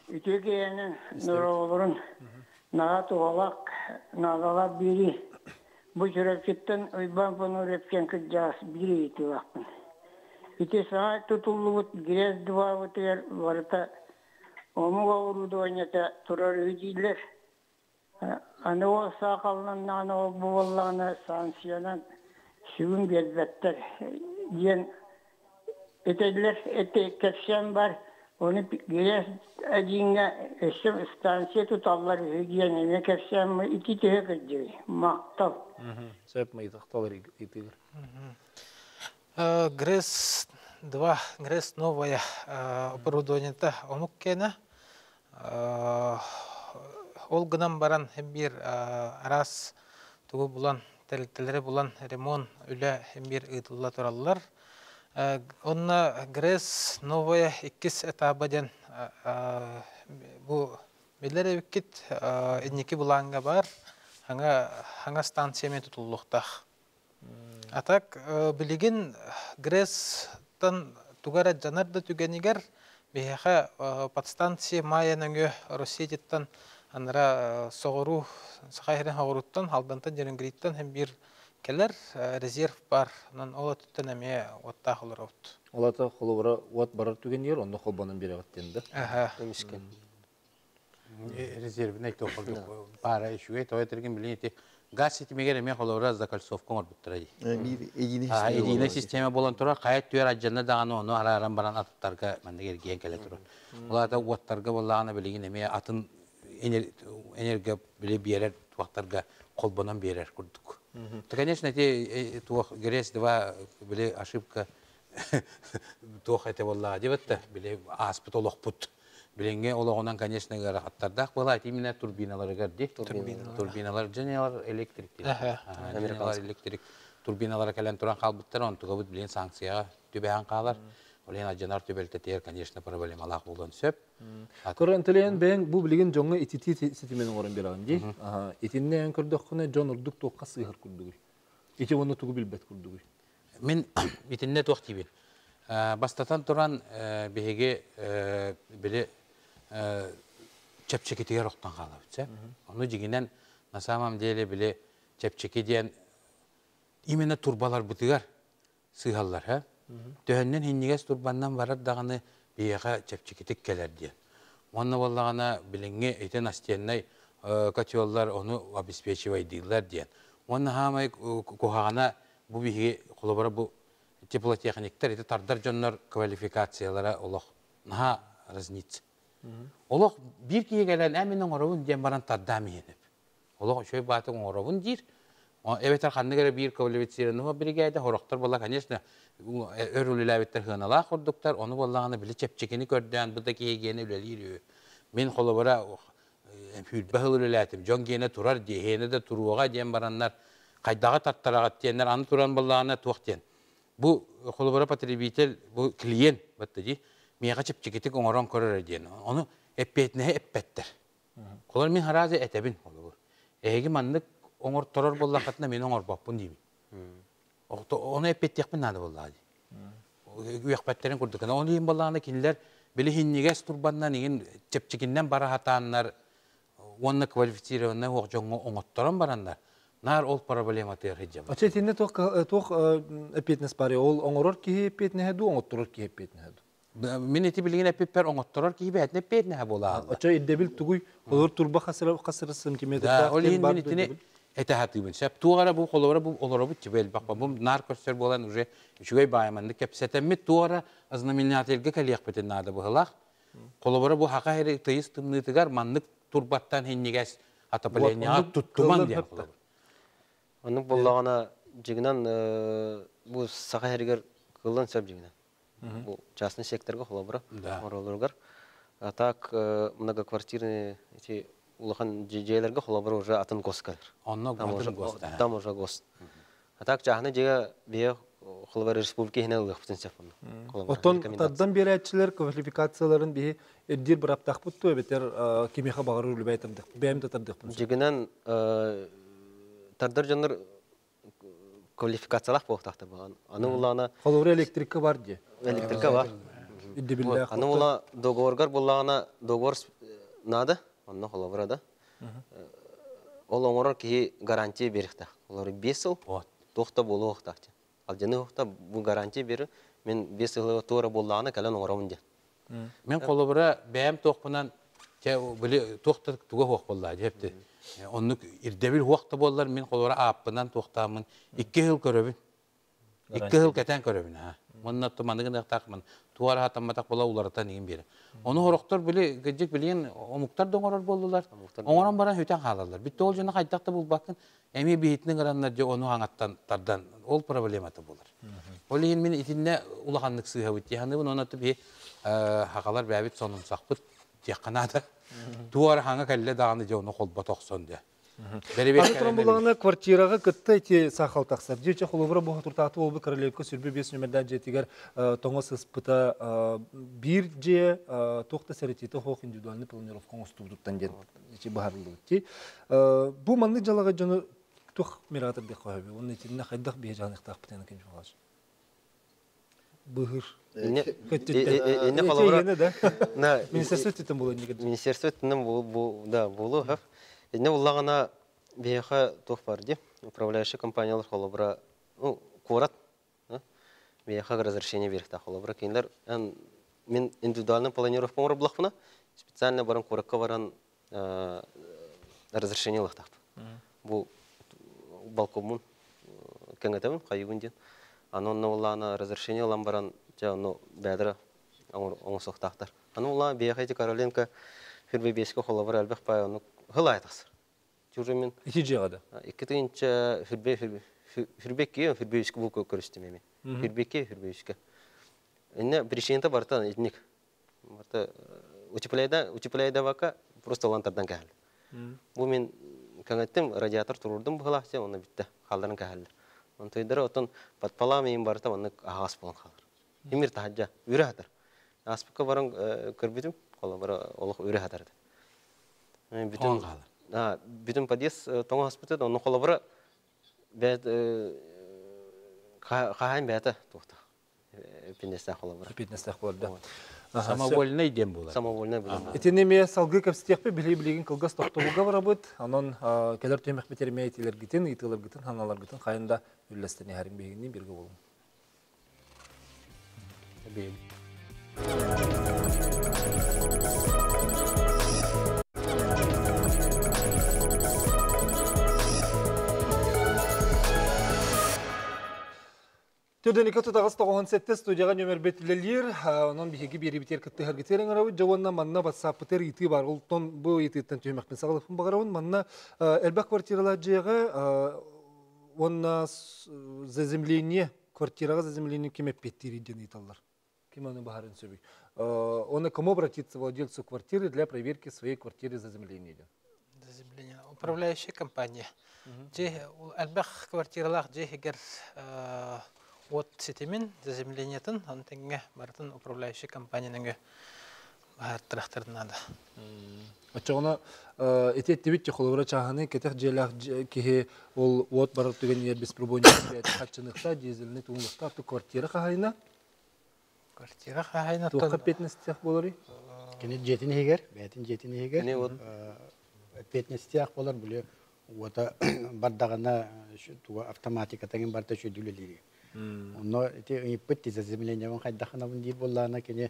Speaker 8: Үтөке әні нұролырын наға туғалақ, нағаға бері. Бұл жүрәпчеттен ұйбан бұны репкен күддяс бері еті вақпын. Үте саға тұтылы бұт, грез дуа бұтыр барыта омуға ұруды ойнета тұрар өйдейлер. Аны о сақалынан аны о бұғалағына санкциянан сүгін бербеттер. Ден өтелер, өте кәпсен бар. Оны грез әдейінге өсім станция тұталар өйден әме кәпсен ити түйе күддей. Мақтал.
Speaker 1: Сөп, майтақталар етігір.
Speaker 4: ГРЭС 2, ГРЭС новое оборудование-то омук кені. Ол гынан баран хембир арас тугу булан, тәліктелері булан ремонт үлі хембир ұйтылла тұралылар. Онна ГРЭС новое 2 этабаден бұ белер өккет әднекі бұланға бар, хаңа станциямен тұтылуқтақ. Атак билеген ГРЭС-тан тугара жанарды түгенігер бейхе подстанция майяныңы Россиятеттан аныра соғыру сақайырын хағыруттан, халдантан жерінгіриттан hem bir келер резерв бар. Ола түттен әме оттақ олар аут.
Speaker 1: Олата қолы от барар түген ер, онда қолбанын бері ағыттенді.
Speaker 2: Емешкен.
Speaker 3: Резервін әйті оқылды. Бара үшуге той әтірген білін газ сетімегер әме қолауыра закольцовкон орбыттыра дей. Едине система болан тұра, қайет түйер аджанна дағаны оны араран баран аттарға мәндегер кейін кәлі тұра. Оларда оттарға болағына білеген әме атын энерго біле берер туақтарға қолбанан берер күрдік. То, конечно, эти грязь два были ошибка. Тух это была девятта, были аспит олохпут. Биленге олоғынан, конечно, гарахаттардақ была, именно турбиналары горди. Турбиналар, женелар электрик. Женелар электрик. Турбиналары кәлен туран қалбыттар, он туғабыт білен санкцияға төбеған қалар. Олен ажанар төбелтетер, конечно, проблемалақ болған сөп.
Speaker 1: Көрінтілен бәң бұл білген жоңы итити сетіменің орын берағын дей. Итіннен көрдіққыны жон ұрдық тоққа сығыр күрдігіл. Ити оны туғы білбәт күрдігіл.
Speaker 3: Мен итинне тоқ тибин. Бастатан туран беге біле чепчекетеге роқтан қалабытса. Оны жегінен на самом деле біле чепчекеден именно турбалар бұтығар сығалар. Төхіннен хиннегес турбаннан барар дағаны бейеға чепчекетек келер ден. Оны болағана біліңге әйтен астияннай котеллар оны обеспечивай дейділер ден. Оны хамай кухағана bu bir kolabora bu теплотехниктер это тардар жоннор квалификациялары олох наха разница. Олох бир кие келен әминен оровун дем баран тардам енеп. Олох шөй батын оровун дир. Evet арханны кере бир квалифицированный бригада хорохтар болла, конечно, өрүлүләбеттер хыналар курдуктар, оны боллаганы биле чепчекени көрдөн, бу да киегени үлелир. Мен колобора хүлбәһүлүләтим, жон гене турар дегене де туруга дем бараннар кайдага таттарагат дегеннер аны туран боллаганы туактен. Бу колобора потребитель, бу клиент баттыди, мига чепчекетик оңорон көрөр ден. Оны эппетне эппеттер. Колор мен харазы этебин колобор. Эги мандык оңор торор боллакатна мен оңор баппын дейм. Оны эппеттекпин нады боллады. Уякпеттерин курдук. Оны дейм боллаганы кинилер били хиннигес турбаннан еген чепчекиннен бара хатааннар онны квалифицированный оңжоңго оңотторон барандар. Нар ол проблема тегиджем.
Speaker 1: Ачетинне тох эппетнес бари ол оңорор ки эппетне хаду оңотторор ки эппетне хаду.
Speaker 3: Мен эти билген эппер оңотторор ки бетне эппетне болаа.
Speaker 1: Ача иддебил тугуй олор турба хасыр сантиметр.
Speaker 3: Ол мен этине это хатыбын. Сеп тугара бу колора бу олоробу чебел бакпа бу нар көрсөр болан уже үчүгөй байманды кепсетемми тугара знаменательге калыякпетен нада булах. Колора бу хака хери тыйыс тымнытыгар маннык турбаттан хиннигес атапления туттуман дия.
Speaker 2: Оның болағана жігінен бұл сақа әрігер қылын сөп жігінен. Бұл частный секторға қолабыра оралырғар. Так многоквартирный улахан жейлерге қолабыра уже атын гос кәдір. Там уже гос. Так жағыны жеге бейе қолабыра республика хіне ұлық бұтын сәп.
Speaker 1: Отон тардан бері әтшілер квалификацияларын бейе әддер бір аптақ бұтты өбетер кемеға бағыры үлі бәйтімдік. Бәйімді тардық бұтын.
Speaker 2: Жігінен тардар жанр квалификациялах болтакта баган. Аны улана
Speaker 1: Холовре электрика бар ди.
Speaker 2: Электрика бар. Аны ула договоргар буллагана договор нада, аны холовра да. Ол оңорор ки гарантия берихта. Олар 5 жыл тохта болуохта. Ал жаны хохта бу гарантия бери мен 5 жыл тора буллагана калан оңоромун ди.
Speaker 3: Мен холовра бәм тохпунан те биле тохта туга хох булла депти. Оннук ирдебил хуакта боллар мен колора аппынан тохтамын 2 жыл көрөбүн. 2 жыл кетен көрөбүн ha. Монна томандыгын тақмын. Туара хатаматак бола улардан еген бери. Оны хороктор биле гыжык билген омуктар доңорор болдулар. Оңорон баран хөтөн халалар. Битте ол жана кайдакта булбакын эми бейтинин граннар же onu аңаттан тардан ол проблематы болар. Ол ен мен итинне улаганлык сыгабыт. Яны бу онаты бе хакалар бәбит сонумсакпыт. Теканада туар хаңа кәлле дағаны же оны қолба тоқсон де.
Speaker 1: Аны тұран болағына квартираға күтті әте сақал тақсар. Дече қолыбыра бұға тұртақты олбы королевка сүрбі 5 нөмірден жетігер тоңы сыспыта бір же тоқта сәрететі хоқ индивидуальный планировкаң ұстудуттан ден бағарылы өтті. Бұл манны жалаға жоны тоқ мератыр де қойабы. Оның етіліне қайдақ бейе жағын иқтақ бітені кенші болғаш. Бұғыр. Министерство өттетін болу негеді?
Speaker 2: Министерство өттінің болу. Эдне уллагана бейха тоқ барды. Управляющий компаниялар холобра қорат. Бейха разрешение беректі холобра. Кейіндер мен индивидуальный планировка оңыр бұлақпына специально баран қораққа баран разрешение лақтақ. Бұл балкомын кәңгетемін қайығын ден. Анонна уллана разрешение лам баран жауны бәдірі оңы соқтақтар. Аны уллана бейха еті Кароленко Фирбе беске холобра әлбәқ бай оны хыл айтасыр. жүрімін.
Speaker 1: Iki жиғады.
Speaker 2: Иккетинче хүрбекке, хүрбеюшке бұл көрістемеме. Хүрбекке, хүрбеюшке. Инне причината барта этник. Барта утепляйда вака просто лантардан кәһәл. Бу мен кәңәттем радиатор турурдым бұғылақсы, оны бітті, қалдарын кәһәлдір. Он тойдары отын подпала мен барта, оны ағас болын қалыр. Емір тахаджа, үрі хатыр. Аспыққа барың көрбетім, қолы бары олық үрі хатырды.
Speaker 3: Оң қалыр.
Speaker 2: Бүтін подъезд тоңы аспыты, оны қолы бары қағайын бәті тоқты. Пендестен қолы бары.
Speaker 1: Пендестен қолы бары.
Speaker 3: Самовольный дем болады.
Speaker 2: Самовольный болады.
Speaker 1: Этенеме салгы көпстекпе білей-білеген қылғас тоқтығыға бара бұд. Анон кәлер түймек бетерме етелер гітін, итылар гітін, ханалар гітін, қайында үлләстіне әрін бейгінен бергі болу. Түрден екі тұтағыз 97 студияға нөмір бетілелер, онын бігеге бері бітер күтті әргетерін арауы, жауанна манна батса пытер еті бар, ұлттан бұл ететтен түймәкпен сағылықпын бағарауын, манна әлбәк квартиралар жайға, онна заземление, квартираға заземление кемеп беттері ден еталар. Кем оны бағарын сөбей. Оны кому обратиться владельцу квартиры для проверки своей квартиры заземления?
Speaker 4: Заземление. Управляющая компания. Әлбәк квартиралар жайгер от сетемен заземлениетін, он теңге бартын управляющий компанияның бартырақтырдың ады.
Speaker 1: Ачағына ететтебет жақылығыра чағаны кетек желақ кеге ол от барыр түген ер беспробойный қатшынықта, дезіліне туыңлықта апты квартира қағайына?
Speaker 4: Квартира қағайына?
Speaker 1: Туаққа петнестіяқ болары?
Speaker 6: Кені жетін егер, бәтін жетін егер. Петнестіяқ болар бұлы ота бардағына автоматика тәген барда шөділелері. Оно эти пытти заземления он хайдахана вунди боллана кене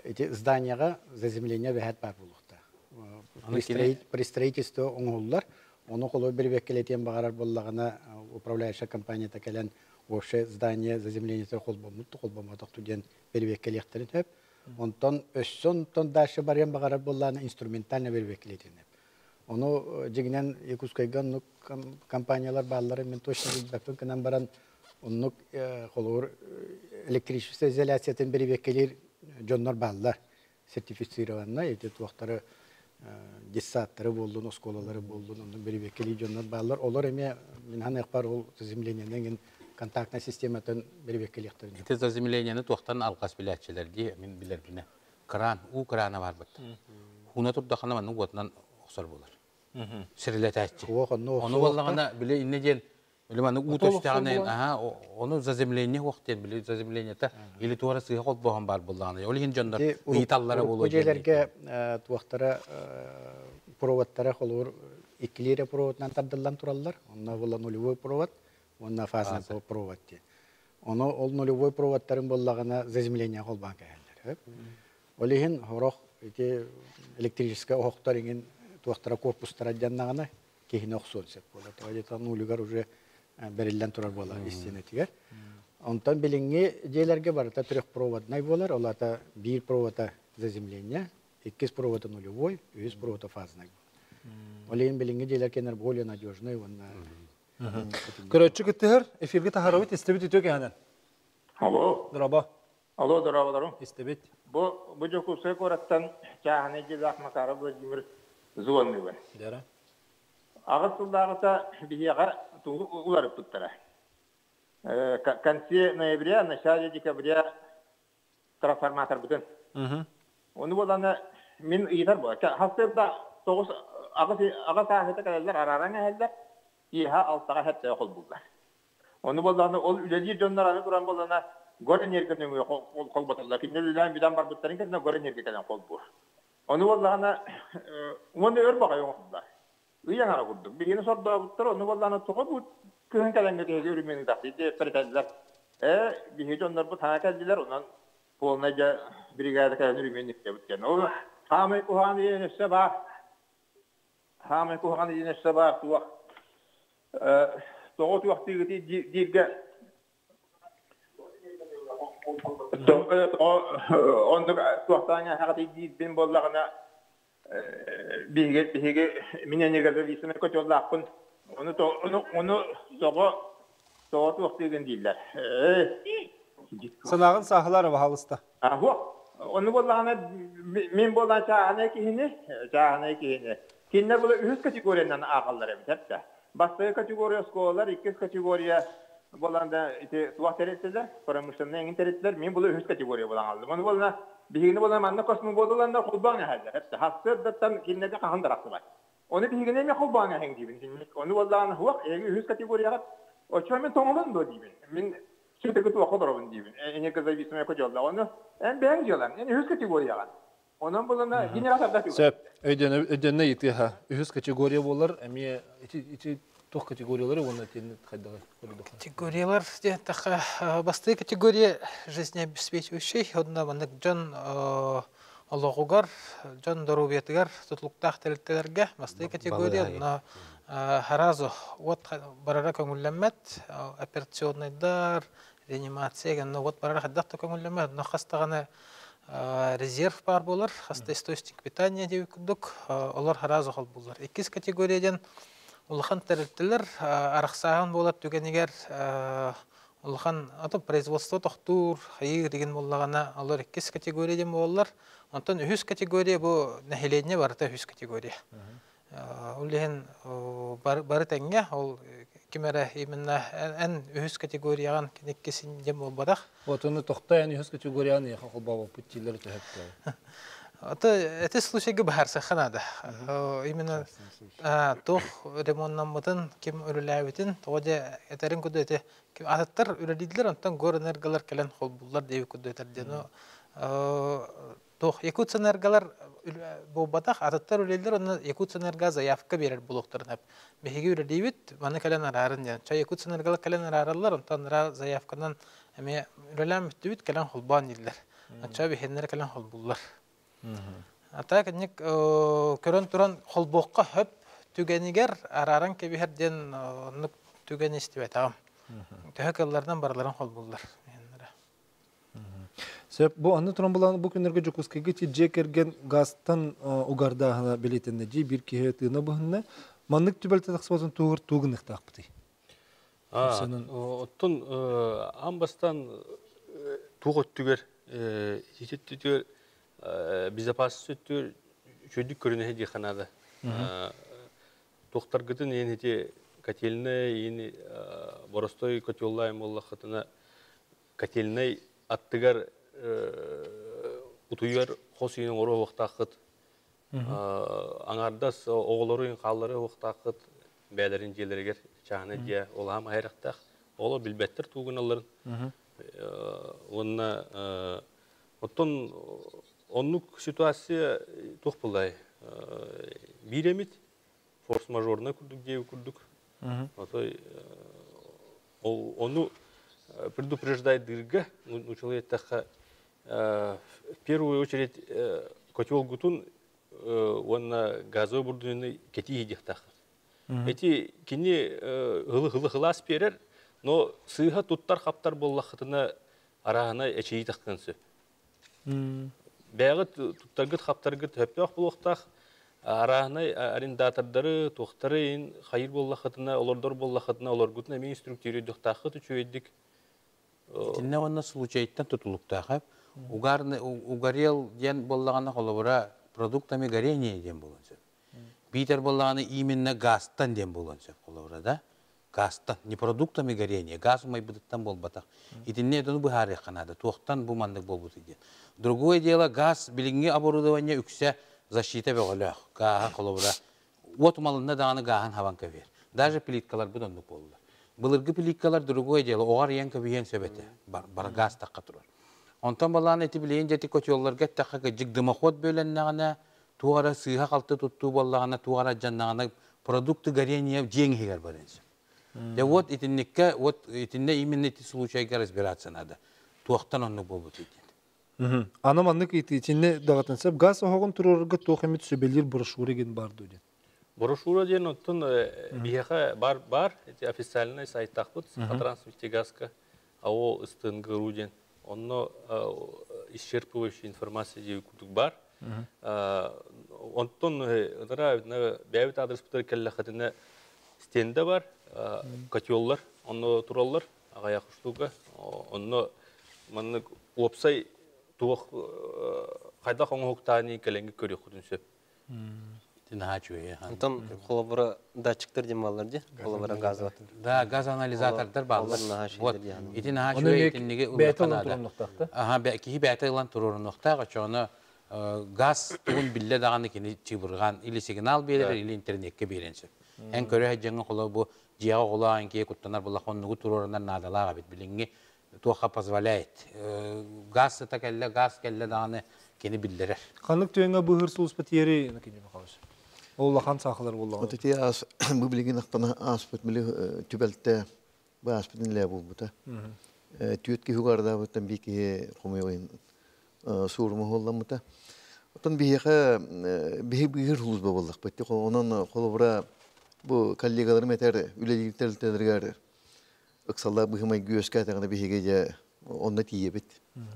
Speaker 6: эти зданияга заземления бәһәт бар булукта. При строительстве оңоллар, оны колой бер векелетен багарар боллагана управляющая компания такелен вообще здание заземления холбоматок туден бер векелектерин хөп. Онтон өссön тон дальше барен багарар боллана инструментально бер векелетен. Оны жигинен екускайган компаниялар баллары мен точно билбеппин кенен баран оннук холор электрическая изоляциятын бери векелер жоннор баллар сертифицированна эти туактары диссаттары болдун, осколалары болдун, онун бери векели жоннор баллар. Олар эме мен ханак бар ол заземлениянын контактный систематын бери векелектер.
Speaker 3: Эти заземленияны туактан алгас билетчилер ди мен билер бине. Кран, у крана бар бит. Хуна турдахана мен уготнан оксор болар. Сирлетәчи. Оны боллаганда биле инне ден Лиманы утоштағанын, оны заземление уақыттен білі, заземлениета или туара сыға қол болған бар болғаны. Ол ең жондар ұйталлары болу.
Speaker 6: Көжелерге туақтары проводтары қолуыр екілері проводнан тардылдан тұралар. Онна болла нулевой провод, онна фазный провод. Оны ол нулевой проводтарын болғана заземление қол бан кәйелдер. Ол ең хорақ электрический оқтар ең туақтары корпустары жаннағана кейін оқсон сеп болады. Тоғадетан нулигар уже берилден турар болар истенетигер. Онтан билинге жээлерге барата трех проводный болар. Олата бир провода заземления, 2 провода нулевой, 100 провода фазный. Олен билинге жээлер кенер более надежный.
Speaker 1: Короче, кеттер, эфирге тахаровит истебит өтөк янан.
Speaker 9: Алло.
Speaker 1: Драба.
Speaker 9: Алло, драба.
Speaker 1: Истебит.
Speaker 9: Бу жокусай кораттан чаханы жезак макары Владимир звонный бар.
Speaker 1: Дара.
Speaker 9: Ағысылдағыта бігеға уларып бұттыра. Конце ноября, начале декабря трансформатор бүтін. Оны боланы мен ұйытар бұл. Хастырда ағыс ағыта кәлелер арараңа әлдер, еға алтаға әтті қол бұлдар. Оны боланы ол үлелер жонлараны тұран боланы гор энергияның қол бұтылдар. Кинелілен бидан бар бұттарын кәдіне гор энергиядан қол бұр. Оны боланы оны өр бағай оңықылдар. Үйен ара құрдық. Біргені сорда бұттыр, оны боланы тұғы бұд күйін кәліңгі кейді үріменің тақсиді пәрітәділер. Бігеті онлар бұд таңа кәлділер, онан полына жа бригады кәлін үріменің текте бұткен. Ол хамай кұханы енесі бар. Хамай кұханы енесі бар туақ. Тоғы туақ тегіті дейгі. Ондық туақтаңа хақыты дейдбен болағына биһиге миненегер висеме көтөллакпын. Onu soğut vaktigen değiller.
Speaker 1: Санағын сағылар бағалыста.
Speaker 9: Onu bollağına min bollan çağına kihini. Kinler böyle üst kategoriyadan ağallar evet hep de. Başka kategoriya skolar, ikiz kategoriya bollanda ite tuvalet terettiler, pramışlarına engin terettiler. Min böyle üst kategoriya bollan aldım. Onu bollana bihigini bollan manna kosmu bollan da kulbana halde. Hep de hastır da tam kinlerde kahan daraktı var. Onu bihigine mi kulbana heng dibin. Onu bollana huak üst kategoriya o çömen tonulun da dibin. Min şimdi kötü vakit durabın dibin. Ene kızı bismeye kocalı. Onu en beğeniciyorlar. En üst kategoriya. Onun bulana generatörde yok.
Speaker 1: Söp, ödene yeti ha. Üst kategoriya bolar, emi içi toh kategoriyaları onu tenin kaydağı.
Speaker 4: Категориялар тақа басты категория жизнеобеспечивающий, одна мандык жон олоғугар, жон дорубиятыгар, тутлуктақ тәліттерге басты категория, но харазу вот барара көңілләмәт, операционныйдар, реанимация, но вот барара хаддақты көңілләмәт, но хастағаны резерв бар болар, хаста источник питания деп күдік, олар харазу қол болар. Екіз категориядан улахан тәрелттілер арақсаған болады түгенегер улахан производство тоқтур, хайыр деген болағана олар 2 категориядан болалар. Онтан 3 категория бұл нәхелене барыта 3 категория. Улеген бары тәңге, ол кемері именно ән 3 категорияған кенеккесін дем бол бадақ.
Speaker 1: Вот оны тоқта ән 3 категорияны еқа қолбауы пүттейлер тәхетті.
Speaker 4: Это случай гыбарса ханада. Именно тох ремонтнамытын кем өрүләбитин, тоде этерин күдөте кем ататтар үрәдидләр, антан гор энергалар келен хол буллар дип күдөтер дено. Тох якут энергалар бу батах ататтар үрәдидләр, аны якут энерга заявка берер булуктарын хәп. Беге үрәдибит, маны келен арарын дигән. Чай якут энергалар келен арарлар, антан заявкадан эме үрәләм бит келен холбан диләр. Ача бехеннәр келен хол буллар. Ата кенек көрөн туран холбоққа хөп түгенигер араран кебиһерден нук түген истибетам. Төһөкөлләрдән барларын хол булдылар.
Speaker 1: Сөп бу аны туран булган бу күннәргә жокускеге тиҗе кергән газтан угарда билетенде ди бир киһе тына быһынна маннык түбәлтә тахсыбын тугыр тугын ихтакпты.
Speaker 7: Оттон амбастан тугыт түгер итеттүгер безопасность өттүр чөйдүк көрүнө ди ханада. Тоқтаргытын эти котельная, эни боростой котеллайм боллахытына котельная аттыгар утуяр хосинин оро вактакыт. Аңардас оголорун каллары вактакыт бәлерин желергер чагына дия олам айрактак. Оло билбеттер тугуналарын. Онна оттон оннук ситуация тух булай. Биремит форс-мажорна күрдүк деп күрдүк. Отой ону предупреждает дырга, человек в первую очередь котел гутун он газовый бурдуны кети идехтах. Эти кини хылас перер, но сыха туттар хаптар боллахтына арагына эчей таккансы. Бәгыт туттаргыт хаптаргыт хөппөк булуктак арагына арендатордары тохтарын хайыр боллахтына олордор боллахтына олоргутна мен структура дохтахыт үчөйдик.
Speaker 3: Тинне онна случайттан тутулуктагы угарел ден боллагана холобура продуктами горения ден болонсо. Битер боллаганы именно газтан ден болонсо холобура да. Газтан, не продуктами горения, газ май будыттан болбатак. Итинне дону бухари канада, тохтан бу мандык болбут иде. Другое дело, газ билинге оборудование үксе защита беголох, гаха холобура. Вот малында даганы гахан хаванка бер. Даже плиткалар будондук болдулар. Былыргы плиткалар другое дело, огар янка биен сөбете, бар газ такка турар. Онтан баланы эти билен жети котелларга такка жик дымоход бөленнагана, туара сыйга калты тутту боллагана, туара жаннагана продукты горения деньгигер баренсе. Да вот итинне именно эти случайга разбираться надо. Туактан онну болбут иден.
Speaker 1: Ана маннык итинне дагатансап газ огон турурга тохемит сөбелер брошюра ген бар деден.
Speaker 7: Брошюра ден оттон бияха бар эти официальный сайттахпыт Хатранснефтегазка АО СТНГРУ ден. Онно исчерпывающая информация деп бар. онтон ыдара бәбит адрес бутар келле хатына стенде бар, котеллар, онно тураллар, агая хуштуга, онно манны опсай туох кайда коңуктаны келенге көрө хутунсөп.
Speaker 2: Там холобра датчиктер демалар де, холобра газы.
Speaker 3: Да, газ анализатордар балдар. Вот, итин
Speaker 1: Оны
Speaker 3: хачуе итинниге
Speaker 1: бәйтелан
Speaker 3: улаканада.
Speaker 1: турымнықтақты.
Speaker 3: Ага, кихи бәйтелан турурунукта, гачоны газ тугун билле даганы кини чибырган, или сигнал берер, или интернетке беренсеп. Эн көрө хаҗаңы холо бу жига голаан ки куттанар булахоннугу турурунан надалага бит билинги туха позволяет. Газ такелле, газ келле даганы кини биллерер.
Speaker 1: Қанық түйеңе бұғыр сұлыс бәтері накене бақалыш. Ол лақан сақылар болған.
Speaker 5: Вот эти мы билеген ақтана аспыт мили түбәлтә бу аспытын лә бу бута. Түйетке хугарда бутан бике хомойын сурмы холлан бута. Отан бихе бигер хулус болдық. Бәтте онан холобра бу коллегаларым этер үлеликтерлерге ыксалла бихмай гөскә тагына бихеге я онда тиебит.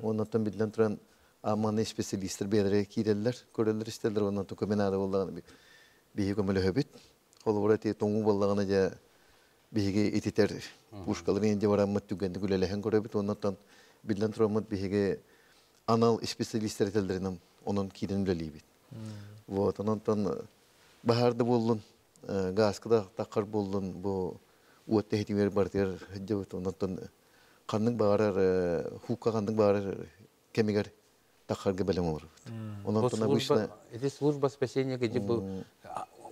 Speaker 5: Оннан бидлән туран аманы специалисттер бедре киреллер, көреллер истеллер оннан тукменада болдаганы бихе көмөлө хөбит. Холобра те тоңу болдаганы я бихеге ититер пушкаларын инде бараммыт түгенде күлелеген көрөбит. Оннан бидлән турамыт бихеге анал специалисттер телдеринен онун кирен үлелибит. Вот, оннан бахарда болдун газкада такыр болдун бу уотте хетимер бартер хҗебет оннан канның барар хукка канның барар кемигер такырга белем olur. Оннан обычно
Speaker 3: эти служба спасения где бу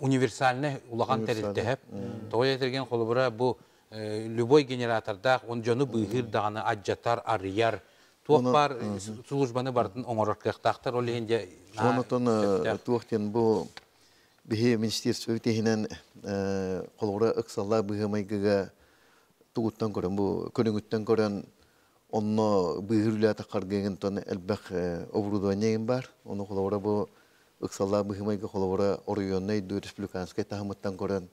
Speaker 3: универсальный улаган терилтеп. Той этерген холбура бу любой генераторда он жону быгыр даганы аджатар арыяр туак бар службаны бардын оңорокктактар ол энде
Speaker 5: оннан туактен бу бихе министерство тегенен колгора ыксалла быгымайгыга тугуттан көрөн бу көнүгүттөн көрөн онно быгырлаа такаргеген тон элбек оборудование бар. Оны колгора бу ыксалла быгымайга колгора орыйонный республиканский тахмыттан көрөн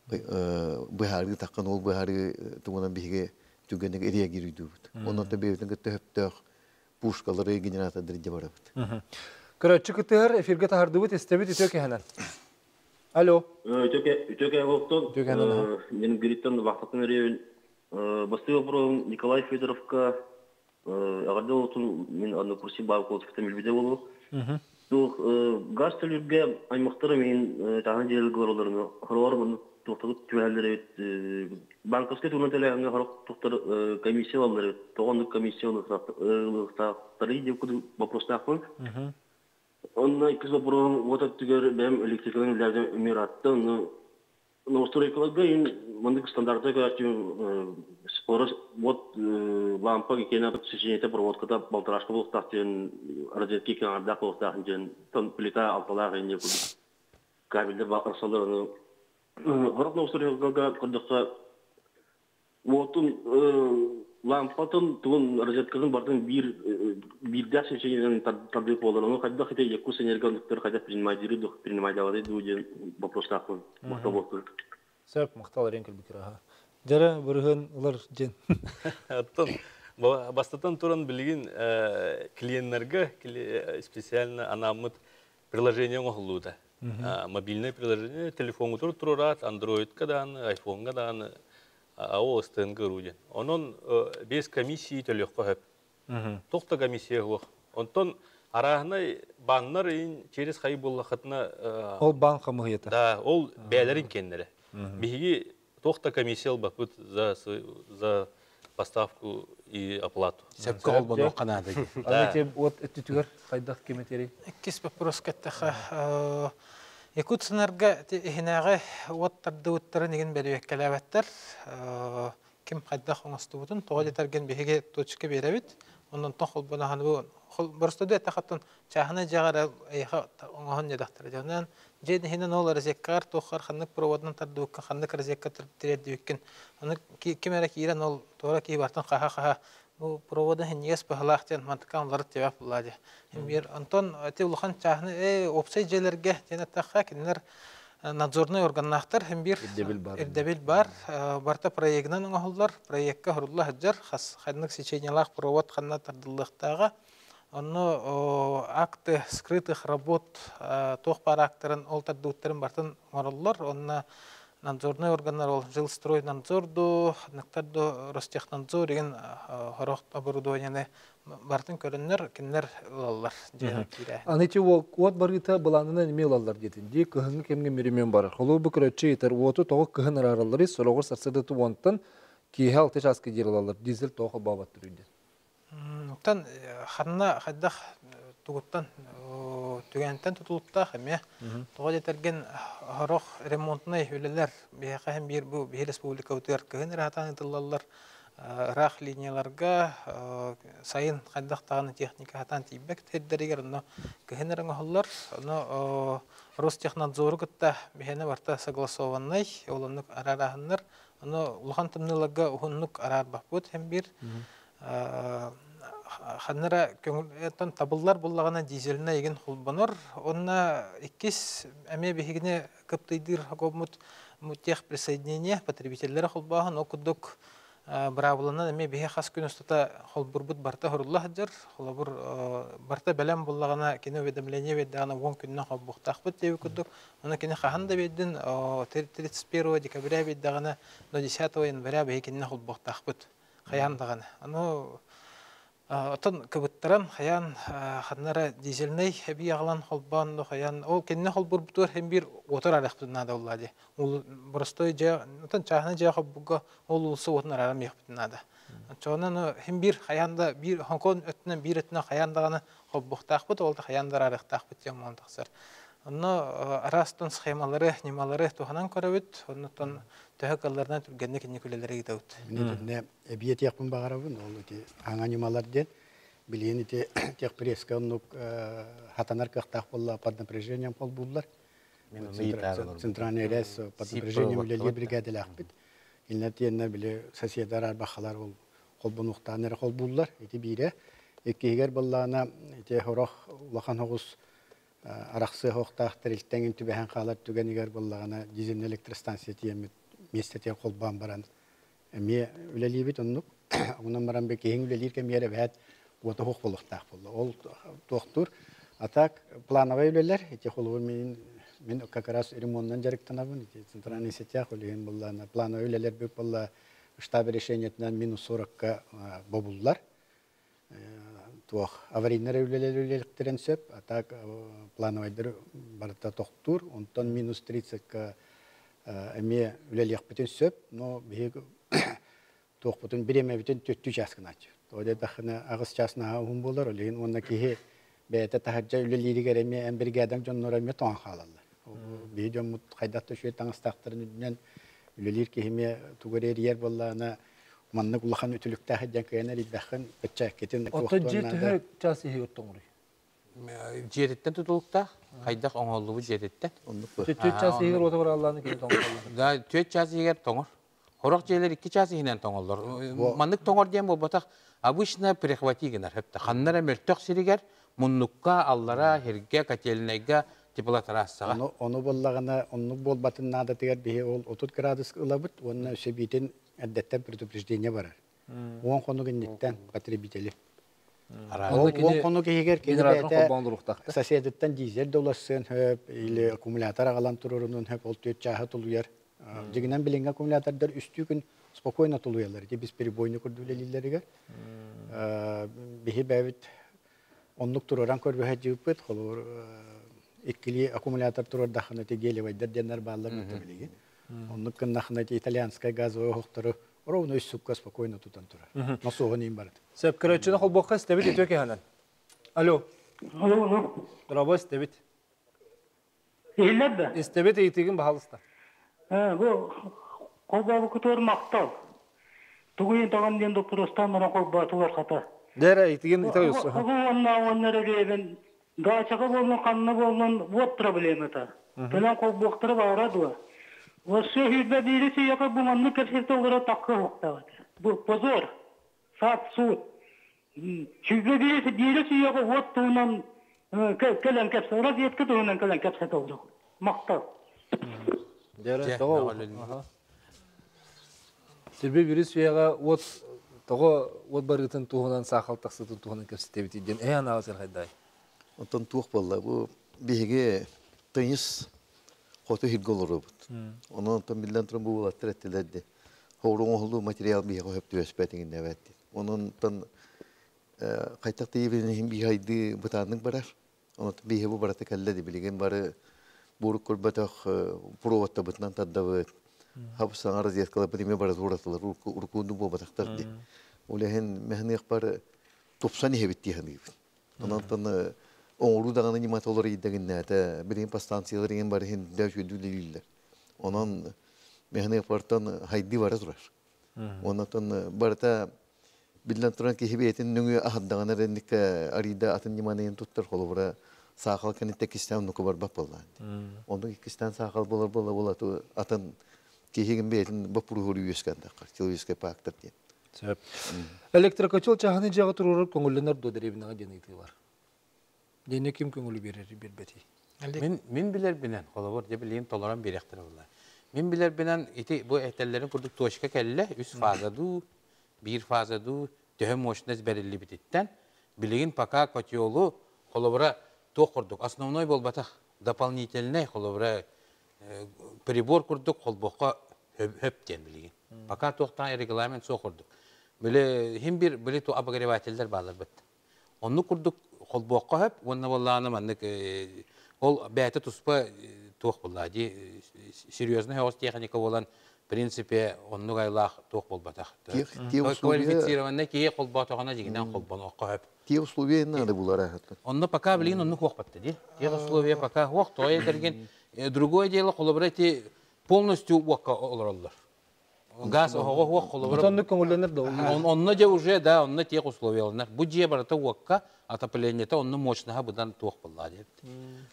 Speaker 5: быхаргы таккан ол быхаргы тугунан биге түгенег эрия кирүүдүбүт. Оннан да бебетин көттөптөк пушкалары генератордор же барабыт.
Speaker 1: Көрәтші күттігір эфирге тағардыбыт істебіт үтөке хәнән. Алло.
Speaker 10: Үтөке оқтон. Менің гриттен вақтатын өрейін. Басты вопросым Николай Федоровка. Ағарда олтын мен однокурсий Бабаковската мелбеде болу. Газ төлерге аймақтары мен тағын жерілгілер оларыны. Құралар бұны тоқталып түәлдері өт. Банковскай тұрынан тәләғанға қарақ тоқтар комиссиялар өт. Тоғандық комиссиялықтары деп күді вопросты ақпын. Онна икі вопросым вот түгер бәм электрикалың ләзім өмір атты. Но устройкаларга мындык стандарты көрәтім скорость вот лампа кекені сеченеті проводкада балтырашқы болықтақтен розетки кеңарда болықтақтен тон плита алталағы енде кабельдер бақырсалар. Ғырықна устройкаларга құрдыққа вот лампатын туын розеткасын бардың бирдә сеченеден тадып болар. Оны қайда хите якус энергондықтар қайда принимайдавады деген вопрос тақын. Мақта болды.
Speaker 1: Сәп, мақтал ренкел бікіра. Жара бұрығын олар жен.
Speaker 7: Бастатан туран білген клиенттерге специально анамыт приложение оғылуды. Мобильное приложение, телефон тұрат, андроидкадан, айфонгадан, ау СТНГ руден. Онон без комиссии төлөккө хөп. Тохта комиссия хук. Онтон арахнай баннар через хай буллахатна
Speaker 1: Ол банка мыйыты.
Speaker 7: Да, ол бәлерин кеннере. Биги тохта комиссия бакут за поставку и оплату.
Speaker 3: Сепке ол боно канада.
Speaker 1: Алете от түтүгөр кайдак кеметери.
Speaker 4: Кис вопрос кеттеха. Якутсынарга хинага вот тардыуттары неген беребеккелебеттер. Ким кайдак оңостубутун тоҕо терген беге точка беребит. Ондан тохол бунаханы бу борстуду этахаттан чахына жагара эха оңохон жадактыр. Жанан жеди хинен ол резеккар тохар ханнык проводнан тардыукка ханнык резекка тирдибеккен. Аны кимере кирен ол тора ки бартан хаха бу провода хенес пахлахтен мантаканлар тебап булади. Бир Антон атылхан чахны опсай жерлерге женаттаха кинер надзорный органнахтар hem bir irdebil бар барта проектнан оңоллар проектка хурулла хаджар хас ханнык сеченялах провод ханна тардылыктагы Онно акты скрытых работ тох пар акторын олтардууттарын бартын ороллар. Онна надзорный органнар ол жилстройнадзорду, нактарду Ростехнадзор деген хорох оборудованияны бартын көріннер, кеннер лаллар.
Speaker 1: Анычы от барыта баланына неме лаллар детін. Ди кыхыңы кемге меремен бар. Холу бүкірөтчі етер оты тоғы кыхын аралары солоғыр сарсырды туонтан кейхе алты жасқы дер лаллар. Дизель тоғы бабаттыр үйден.
Speaker 4: Оттан ханна хайдах тугуттан түгенттен тутулуптах эме тоҕо жетерген хорох ремонтный үлелер бияхаһын бир республика утыр кыһын ратан тыллалар рах линияларга сайын хайдах тагын техника хатан тибек теддеригер но кыһын раңоллар но Ростехнадзору кытта бихене барта согласованный олонук арарахыннар но улхан тымнылага ухуннук арар бахбут hem бир ханнара көңүлтөн табыллар буллагана дизелина еген хулбанор онна иккис эме бихигине кыптыйдыр хакомут мутех присоединение потребителлер хулбахан окудук бравлана эме бихе хас күнөстата холбурбут барта хоруллах жер холбур барта белем буллагана кино уведомление веддана 10 күннө хоббуктахбыт деп кудук аны кине хаханда веддин 31 декабря веддагана 10 января бихигине холбуктахбыт хаяндагана аны отон кыбыттаран хаян ханнара дизельный хэби яглан холбан до хаян ол кенне холбур бутур hem bir отор арахтына да уллади ул простой же отон чахна же хоббуга ол улсы отнар арам яхтына да чонан hem bir хаянда bir хонкон өтнен bir өтнө хаяндаганы хоббуктахбыт ол да хаяндар арахтахбыт жаман таксар аны арастын схемалары немалары туханан көрөбүт онтон төһөкаллардан түргенне кине күлелери гитәүт
Speaker 6: Ne ebiyet yakın bakarabın oldu animalar den bileni te tek preska onluk hatanar kaqtaq bolla под напряжением пол буллар центральный рейс под напряжением үлеле бригадалар бит илнәтенне биле соседар бахалар ул колбунуктанер кол буллар эти бире экегер боллана те хорох лахан хогус араксы хоктах терилтеңин түбәһән калат түгәнигер боллагана дизель электростанция тиемит местете колбан баран Эме үлелибит оннук, унан баран бекеһин үлелир кемере бәт ота хок булыктак булды. Ол доктор атак плановый үлелер, эти холу мен как раз ремонттан жарыктанабын, эти центральный сетях үлеген буллана плановый үлелер бек булла штаб решениятынан -40-ка бобуллар. Туох аварийный үлелертерен сөп, атак плановыйдыр барта доктор, онтан -30-ка эме үлелек бүтүн сөп, но бег тоқ бүтін біреме бүтін төттү жасқын ачы. Тоғыда тақына ағыз жасына ғын болар, олеген онна кейі бәйті тахаджа үлелерігер әме әм бригадам жоннор әме тоған қалалар. Бей жон мұт қайдатты шөй таңыстақтырын үдінен үлелер кейіме туғырер ер боллағына манны құлақан өтілікті әхеджан кәйінер идбәқін бітча кетін.
Speaker 1: Оты жеті жасы хейоттың ұры?
Speaker 3: Жететтен тұтылықта, қайдақ оңғалуы жететтен.
Speaker 1: Төт жасы хейер оты бар Алланы кейін тоңғалы?
Speaker 3: Төт жасы хейер тоңыр. Хорох жерлер 2 часы хинен тоңоллор. Мандык тоңор дем болбатак обычно перехватигенер хепте. Ханнара мөлтөк сиригер муннукка аллара херге котельнеге теплотрассага.
Speaker 6: Оны боллагана оннук болбатын нада тегер бе ол 30 градус ылабыт, онна сөбитен әддәттен предупреждение бар. Он конуг иннеттен потребители. Он конуг егер кенебете соседеттен дизель доласын хөп или аккумулятор агалан турурунун хөп ол 4 чаһы тулуяр. Дегенен билинге аккумулятордар үстү күн спокойно тулуялар. Без перебойны көрдүлелилерге. Бихи бәвит онлук туруран көрбөһө жыппыт, холор иккили аккумулятор турар дахына тегелевайдар денер баллар өтөбилеги. Онлук кыннахына итальянская газовая хохтору ровно үссүккө спокойно тутан турар. Насогон им бар.
Speaker 1: Сеп көрөчүнө холбокка стебит өтөкө ханан. Алло.
Speaker 8: Алло.
Speaker 1: Браво стебит.
Speaker 8: Илебе.
Speaker 1: Стебит эйтигин бахалыста.
Speaker 8: Бу кобабы күтөр мактал. Тугуен таган ден докторстан мана кобба тугар ката.
Speaker 1: Дәре эйтигин итагыс.
Speaker 8: Оннереген гачага болгон канны болгон вот проблемата. Белән коббыктыр барады. Вообще хизбе бириси яка бу манны керсет олора такка хокта. Бу позор. Сат суд. Хизбе бириси яка вот тунан келен кепсе разетке тунан келен кепсе толду. Мактал.
Speaker 1: Дәре тоғы. Сирбе вирус яға от Тоғы от барытын туғынан сақал тақсытын туғынан көпсетебет еден. Аналыз әрқайдай.
Speaker 5: Онтан туық болла. Бұл беге тыныс қоты хиргі олыры бұд. Онан онтан білден тұрын бұл болаттыр әттілерді. Хоғырың оғылды материал беге қойып төспәтіңін әвәтті. Онан онтан қайтақты ебенің бейхайды бұтанның барар. Онан беге бұл бараты кәлләді білеген бары бұрық көрбәтіқ проводта бұтынан таддабыд. Хабыстан разведкалар бұдеме бары зоратылар, ұрқуынды бұл батақтарды. Олеген мәхінеқ бары топсан ехебетті еханығып. Онан оңыру дағаны нематолар еддігін нәті, бірген постанциялар еген бары хен дәу жөйді лелілер. Онан мәхінеқ барытан хайды бары тұрар. Онан барыта білден тұран кехебетін нүңі ахаддағаны рәндік арида атын неманайын тұттар қолы бұра сақал кәнетті кістен нүкі бар бап болған. Оның кістен сақал болар болар атын кехеген бәйтін бапыру ғыры үйескендіқар, телевизке пақтыр ден.
Speaker 1: Электрокотел чағаны жағы тұрырыр көңілінер додыребінаға денейтігі бар. Дене кем көңілі бербеті?
Speaker 3: Мен білер бінен, қолы бар, де білейін толаран беректірі олар. Мен білер бінен, бұл әйтелерін күрдік тошқа кәлі, 3 фазаду, 1 фазаду, төхім мощность бәрілі бітеттен, білеген пока котелу, қолы бара тоқ күрдік. Основной бол батақ, дополнительный, қолы бара прибор күрдік, қолбоққа höpten bilgin. Baka toqtan reglamент soqurduk. Bile hem bir bile to abagrevatiller bağlar bit. Onu kurduk qolboqqa höp, onna wallana mannik ol bäte tuspa toq bulladı. Серьезно hos texnika bolan принципе onu gaylaq toq bolbataq. Kvalifitsirованный ки qolbataqana jigidan qolboqqa höp.
Speaker 5: Те условия надо было.
Speaker 3: Onu пока bilgin onu qoqbatdı di. Те условия пока qoq toy dergen другое дело қолыбырайты полностью уаққа олар. Газ оғы қолыбырай.
Speaker 1: Бұтанды көңілденер да.
Speaker 3: Онны же уже, да, онны тех условия олар. Бұ же барата уаққа атапыленеті онны мощныға бұдан туақ болла деп.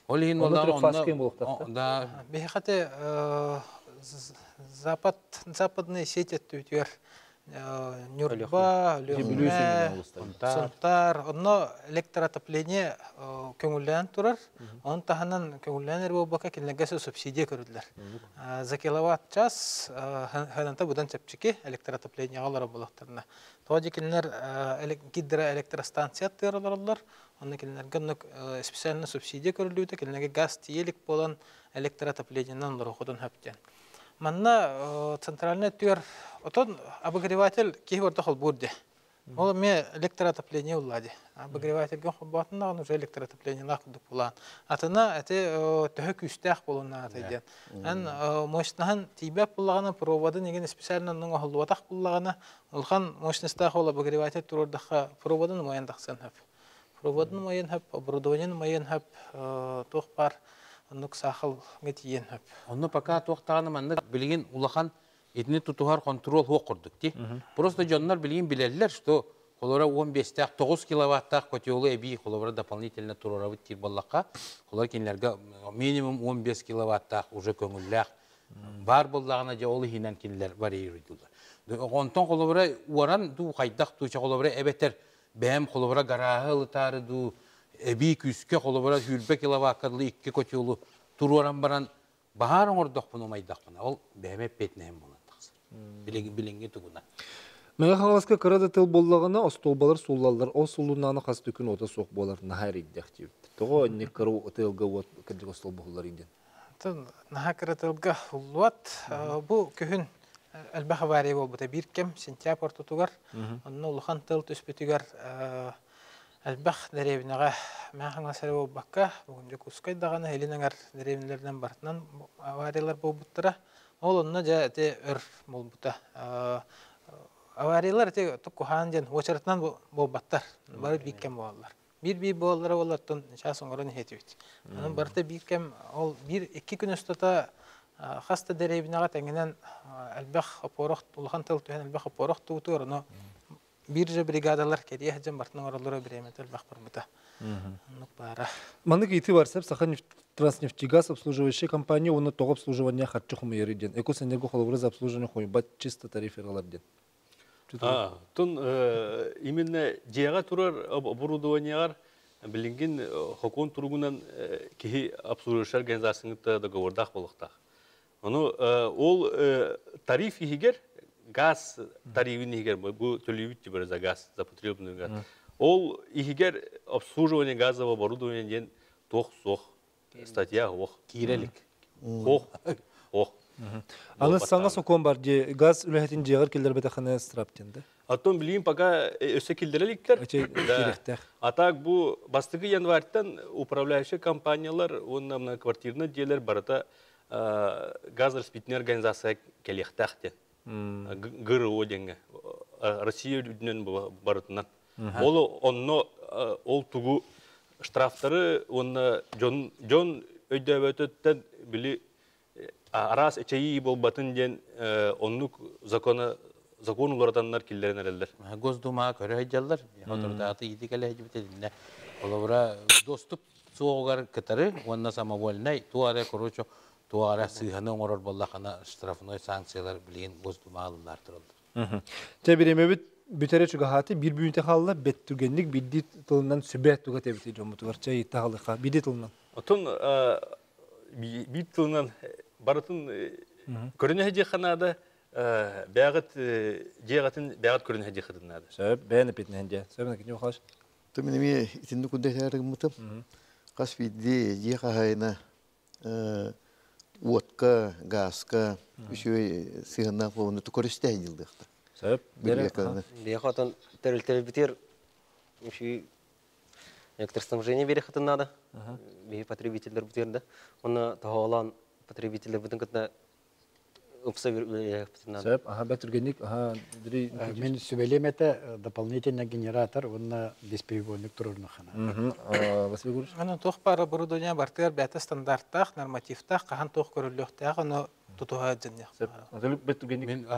Speaker 1: Онны трехфазкен болықтақты.
Speaker 3: Да.
Speaker 4: Бейхаты западный сеть өтер. Нюрба, Люме, Сонтар, онно электроотопление көңілден тұрар. Он тағынан көңілден әрбі бақа келінегесі субсидия көрілділер. За киловатт час хананта бұдан чәпчеке электроотопление ғалары болақтарына. Тоғады келінер гидроэлектростанция тұйырылар. Онны келінерге специальный субсидия көрілуді. Келінеге газ тиелік болан электроотоплениенен олар оқудан хөптен. Манна центральный түйір, отон обогреватель кейбірді қол бұрды. Ол ме электроотопление ұлады. Обогревательген қол батында, он уже электроотопление нақылдық болан. Атына әті түхі күстәқ болуына атайден. Ән мощныған тейбәп болағына, проводы неген специально оның ұлы батақ болағына, ұлған мощностақ ол обогреватель тұрырдыққа проводын майындақсан хөп. Проводын майын хөп, оборудованиен майын хөп, тоқ бар. Оннук сахал гетиен хөп.
Speaker 3: Онны пока тоқтағаны манны білген улахан етіне тұтуғар контрол хоқ құрдық де. Просто жонлар білген білерлер, что қолора 15-тақ, 9 киловаттақ котелы әбей қолора дополнительно тұрорабы тир боллаққа, қолар кенлерге минимум 15 киловаттақ уже көңілләқ бар боллағына жа олы хинен кенлер бар ейрділді. Онтон қолора уаран ду қайдақ тұча қолора әбетер бәм қолора гарағы ұлытары ду Эби күске қолыбыра хүрбе киловаттарлы 2 көтелі тұруаран баран бағарын ордық бұны майдақ бұна. Ол бәмеп бетінен боландықсы. Білінге тұғына.
Speaker 1: Мәңі қағаласқа қырады тыл болағына остолбалар сулалар, о сулунаны қас түкін ота соқ болар нағайр еддәқ дейіп. Тұғы не қыру тылға кәдік остол болар еден?
Speaker 4: Наға қыры тылға ұлуат. Бұл көхін әлбәқ авария бол бұта бір кем сентябр тұтығар. Онны ұлыған тыл түспетігер Әлбәқ дәребінеға мәңі сәрі бол баққа, бүгінде күскайдағаны әлініңер дәребінлерден бартынан авариялар бол бұттыра. Ол онына жа әте өр бол бұта. Авариялар әте тұқ құхан ден очаратынан бол баттар, бары бейкем болалар. Bir болалары олардың шасын ғырын хеті өйті. Оның барыта бейкем, ол 1-2 күн үстіта қаста дәребінеға тәңінен әлбәқ опорық, ұлған тыл түйен әлбәқ опорық тұғыты ұрыны Бирже бригадалар керия жан бартның оралары биреметел бахпар бута. Бара.
Speaker 1: Маны кейти барсап Сахан Транснефтегаз обслуживающая компания оны тоқ обслуживания хатчы хумайыры ден. Экосэнерго холовраз обслуживания хойбат чисто тариферлар ден.
Speaker 7: Тун именно жега турар оборудованиялар билинген хокон тургунан кихи обслуживающая организацияны договордах болуктак. Оны ол тариф игер газ тарифын егер бұл төлейбіт бір за газ, за потребный газ. Ол егер обслуживание газового оборудования ден тоқ-соқ статья оқ.
Speaker 3: Кирелик.
Speaker 7: Оқ.
Speaker 1: Аны саңа сокон бар же газ үләһетин жегер келдер бетахана страптенде.
Speaker 7: Аттон билейм пока өсө келдереликтер. А так бу бастыгы январьтан управляющий компаниялар онна квартирный делер барата газ распределительная организация келехтахте. ГРО денге. Россия дүнен барытынан. Ол онно ол тугу штрафтары онна жон өйдөбөтөттен били арас эчеи болбатын ден оннук закон уларданнар киллерин эрелдер.
Speaker 3: Госдума көрө жаллар. Отырдаты идикеле жибетединне. Олора доступ соогар кытары, онна самовольный, туаре короче, туаре сыганы оңорор боллахана штрафной санкциялар билген Госдума алындар турулду.
Speaker 1: Тебиремебит бүтере чугахаты бир бүгүнтө халла беттүгенлик бидди тылынан сүбөт туга тебити жомутугар чай тагылыка бидди тылынан.
Speaker 7: Отун бит тылынан барытын көрүнө хежеханада бягат жегатын бягат көрүнө хежеханада.
Speaker 1: Сөп бәне питненде. Сөбүнө кине хаш.
Speaker 5: Томинеме итинде куддетер мутам. Кас бидди жехайна водка, газка, еще сигнал повну тукористай дилдыкта.
Speaker 1: Сөп бере.
Speaker 2: Бияхатын терилтер битер. Уши электроснабжение берехатын надо. Бии потребителер битерде. Оны тагылан потребителер бүтүн кытна
Speaker 1: Сөп, бәтүргенлик, дри...
Speaker 6: Мен сөбелемете дополнительный генератор, он бесперебойник турурна хана.
Speaker 1: Василий Гурич?
Speaker 4: Аны тоқ бар оборудование бартыр бәті стандарттақ, нормативтақ, қаған тоқ көріліқтақ, оны тұтуға әдзінне.
Speaker 1: Бәтүргенлик,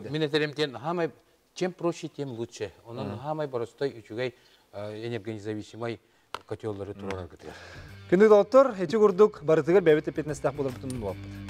Speaker 3: Мен етеремтен, чем проще, тем лучше. Onun хамай барыстой үчігей энергонезависимой котеллары туралар күтер.
Speaker 1: Күнді доктор, хечі күрдік, барытығыр бәбет епетнестақ болар бүтін болапты.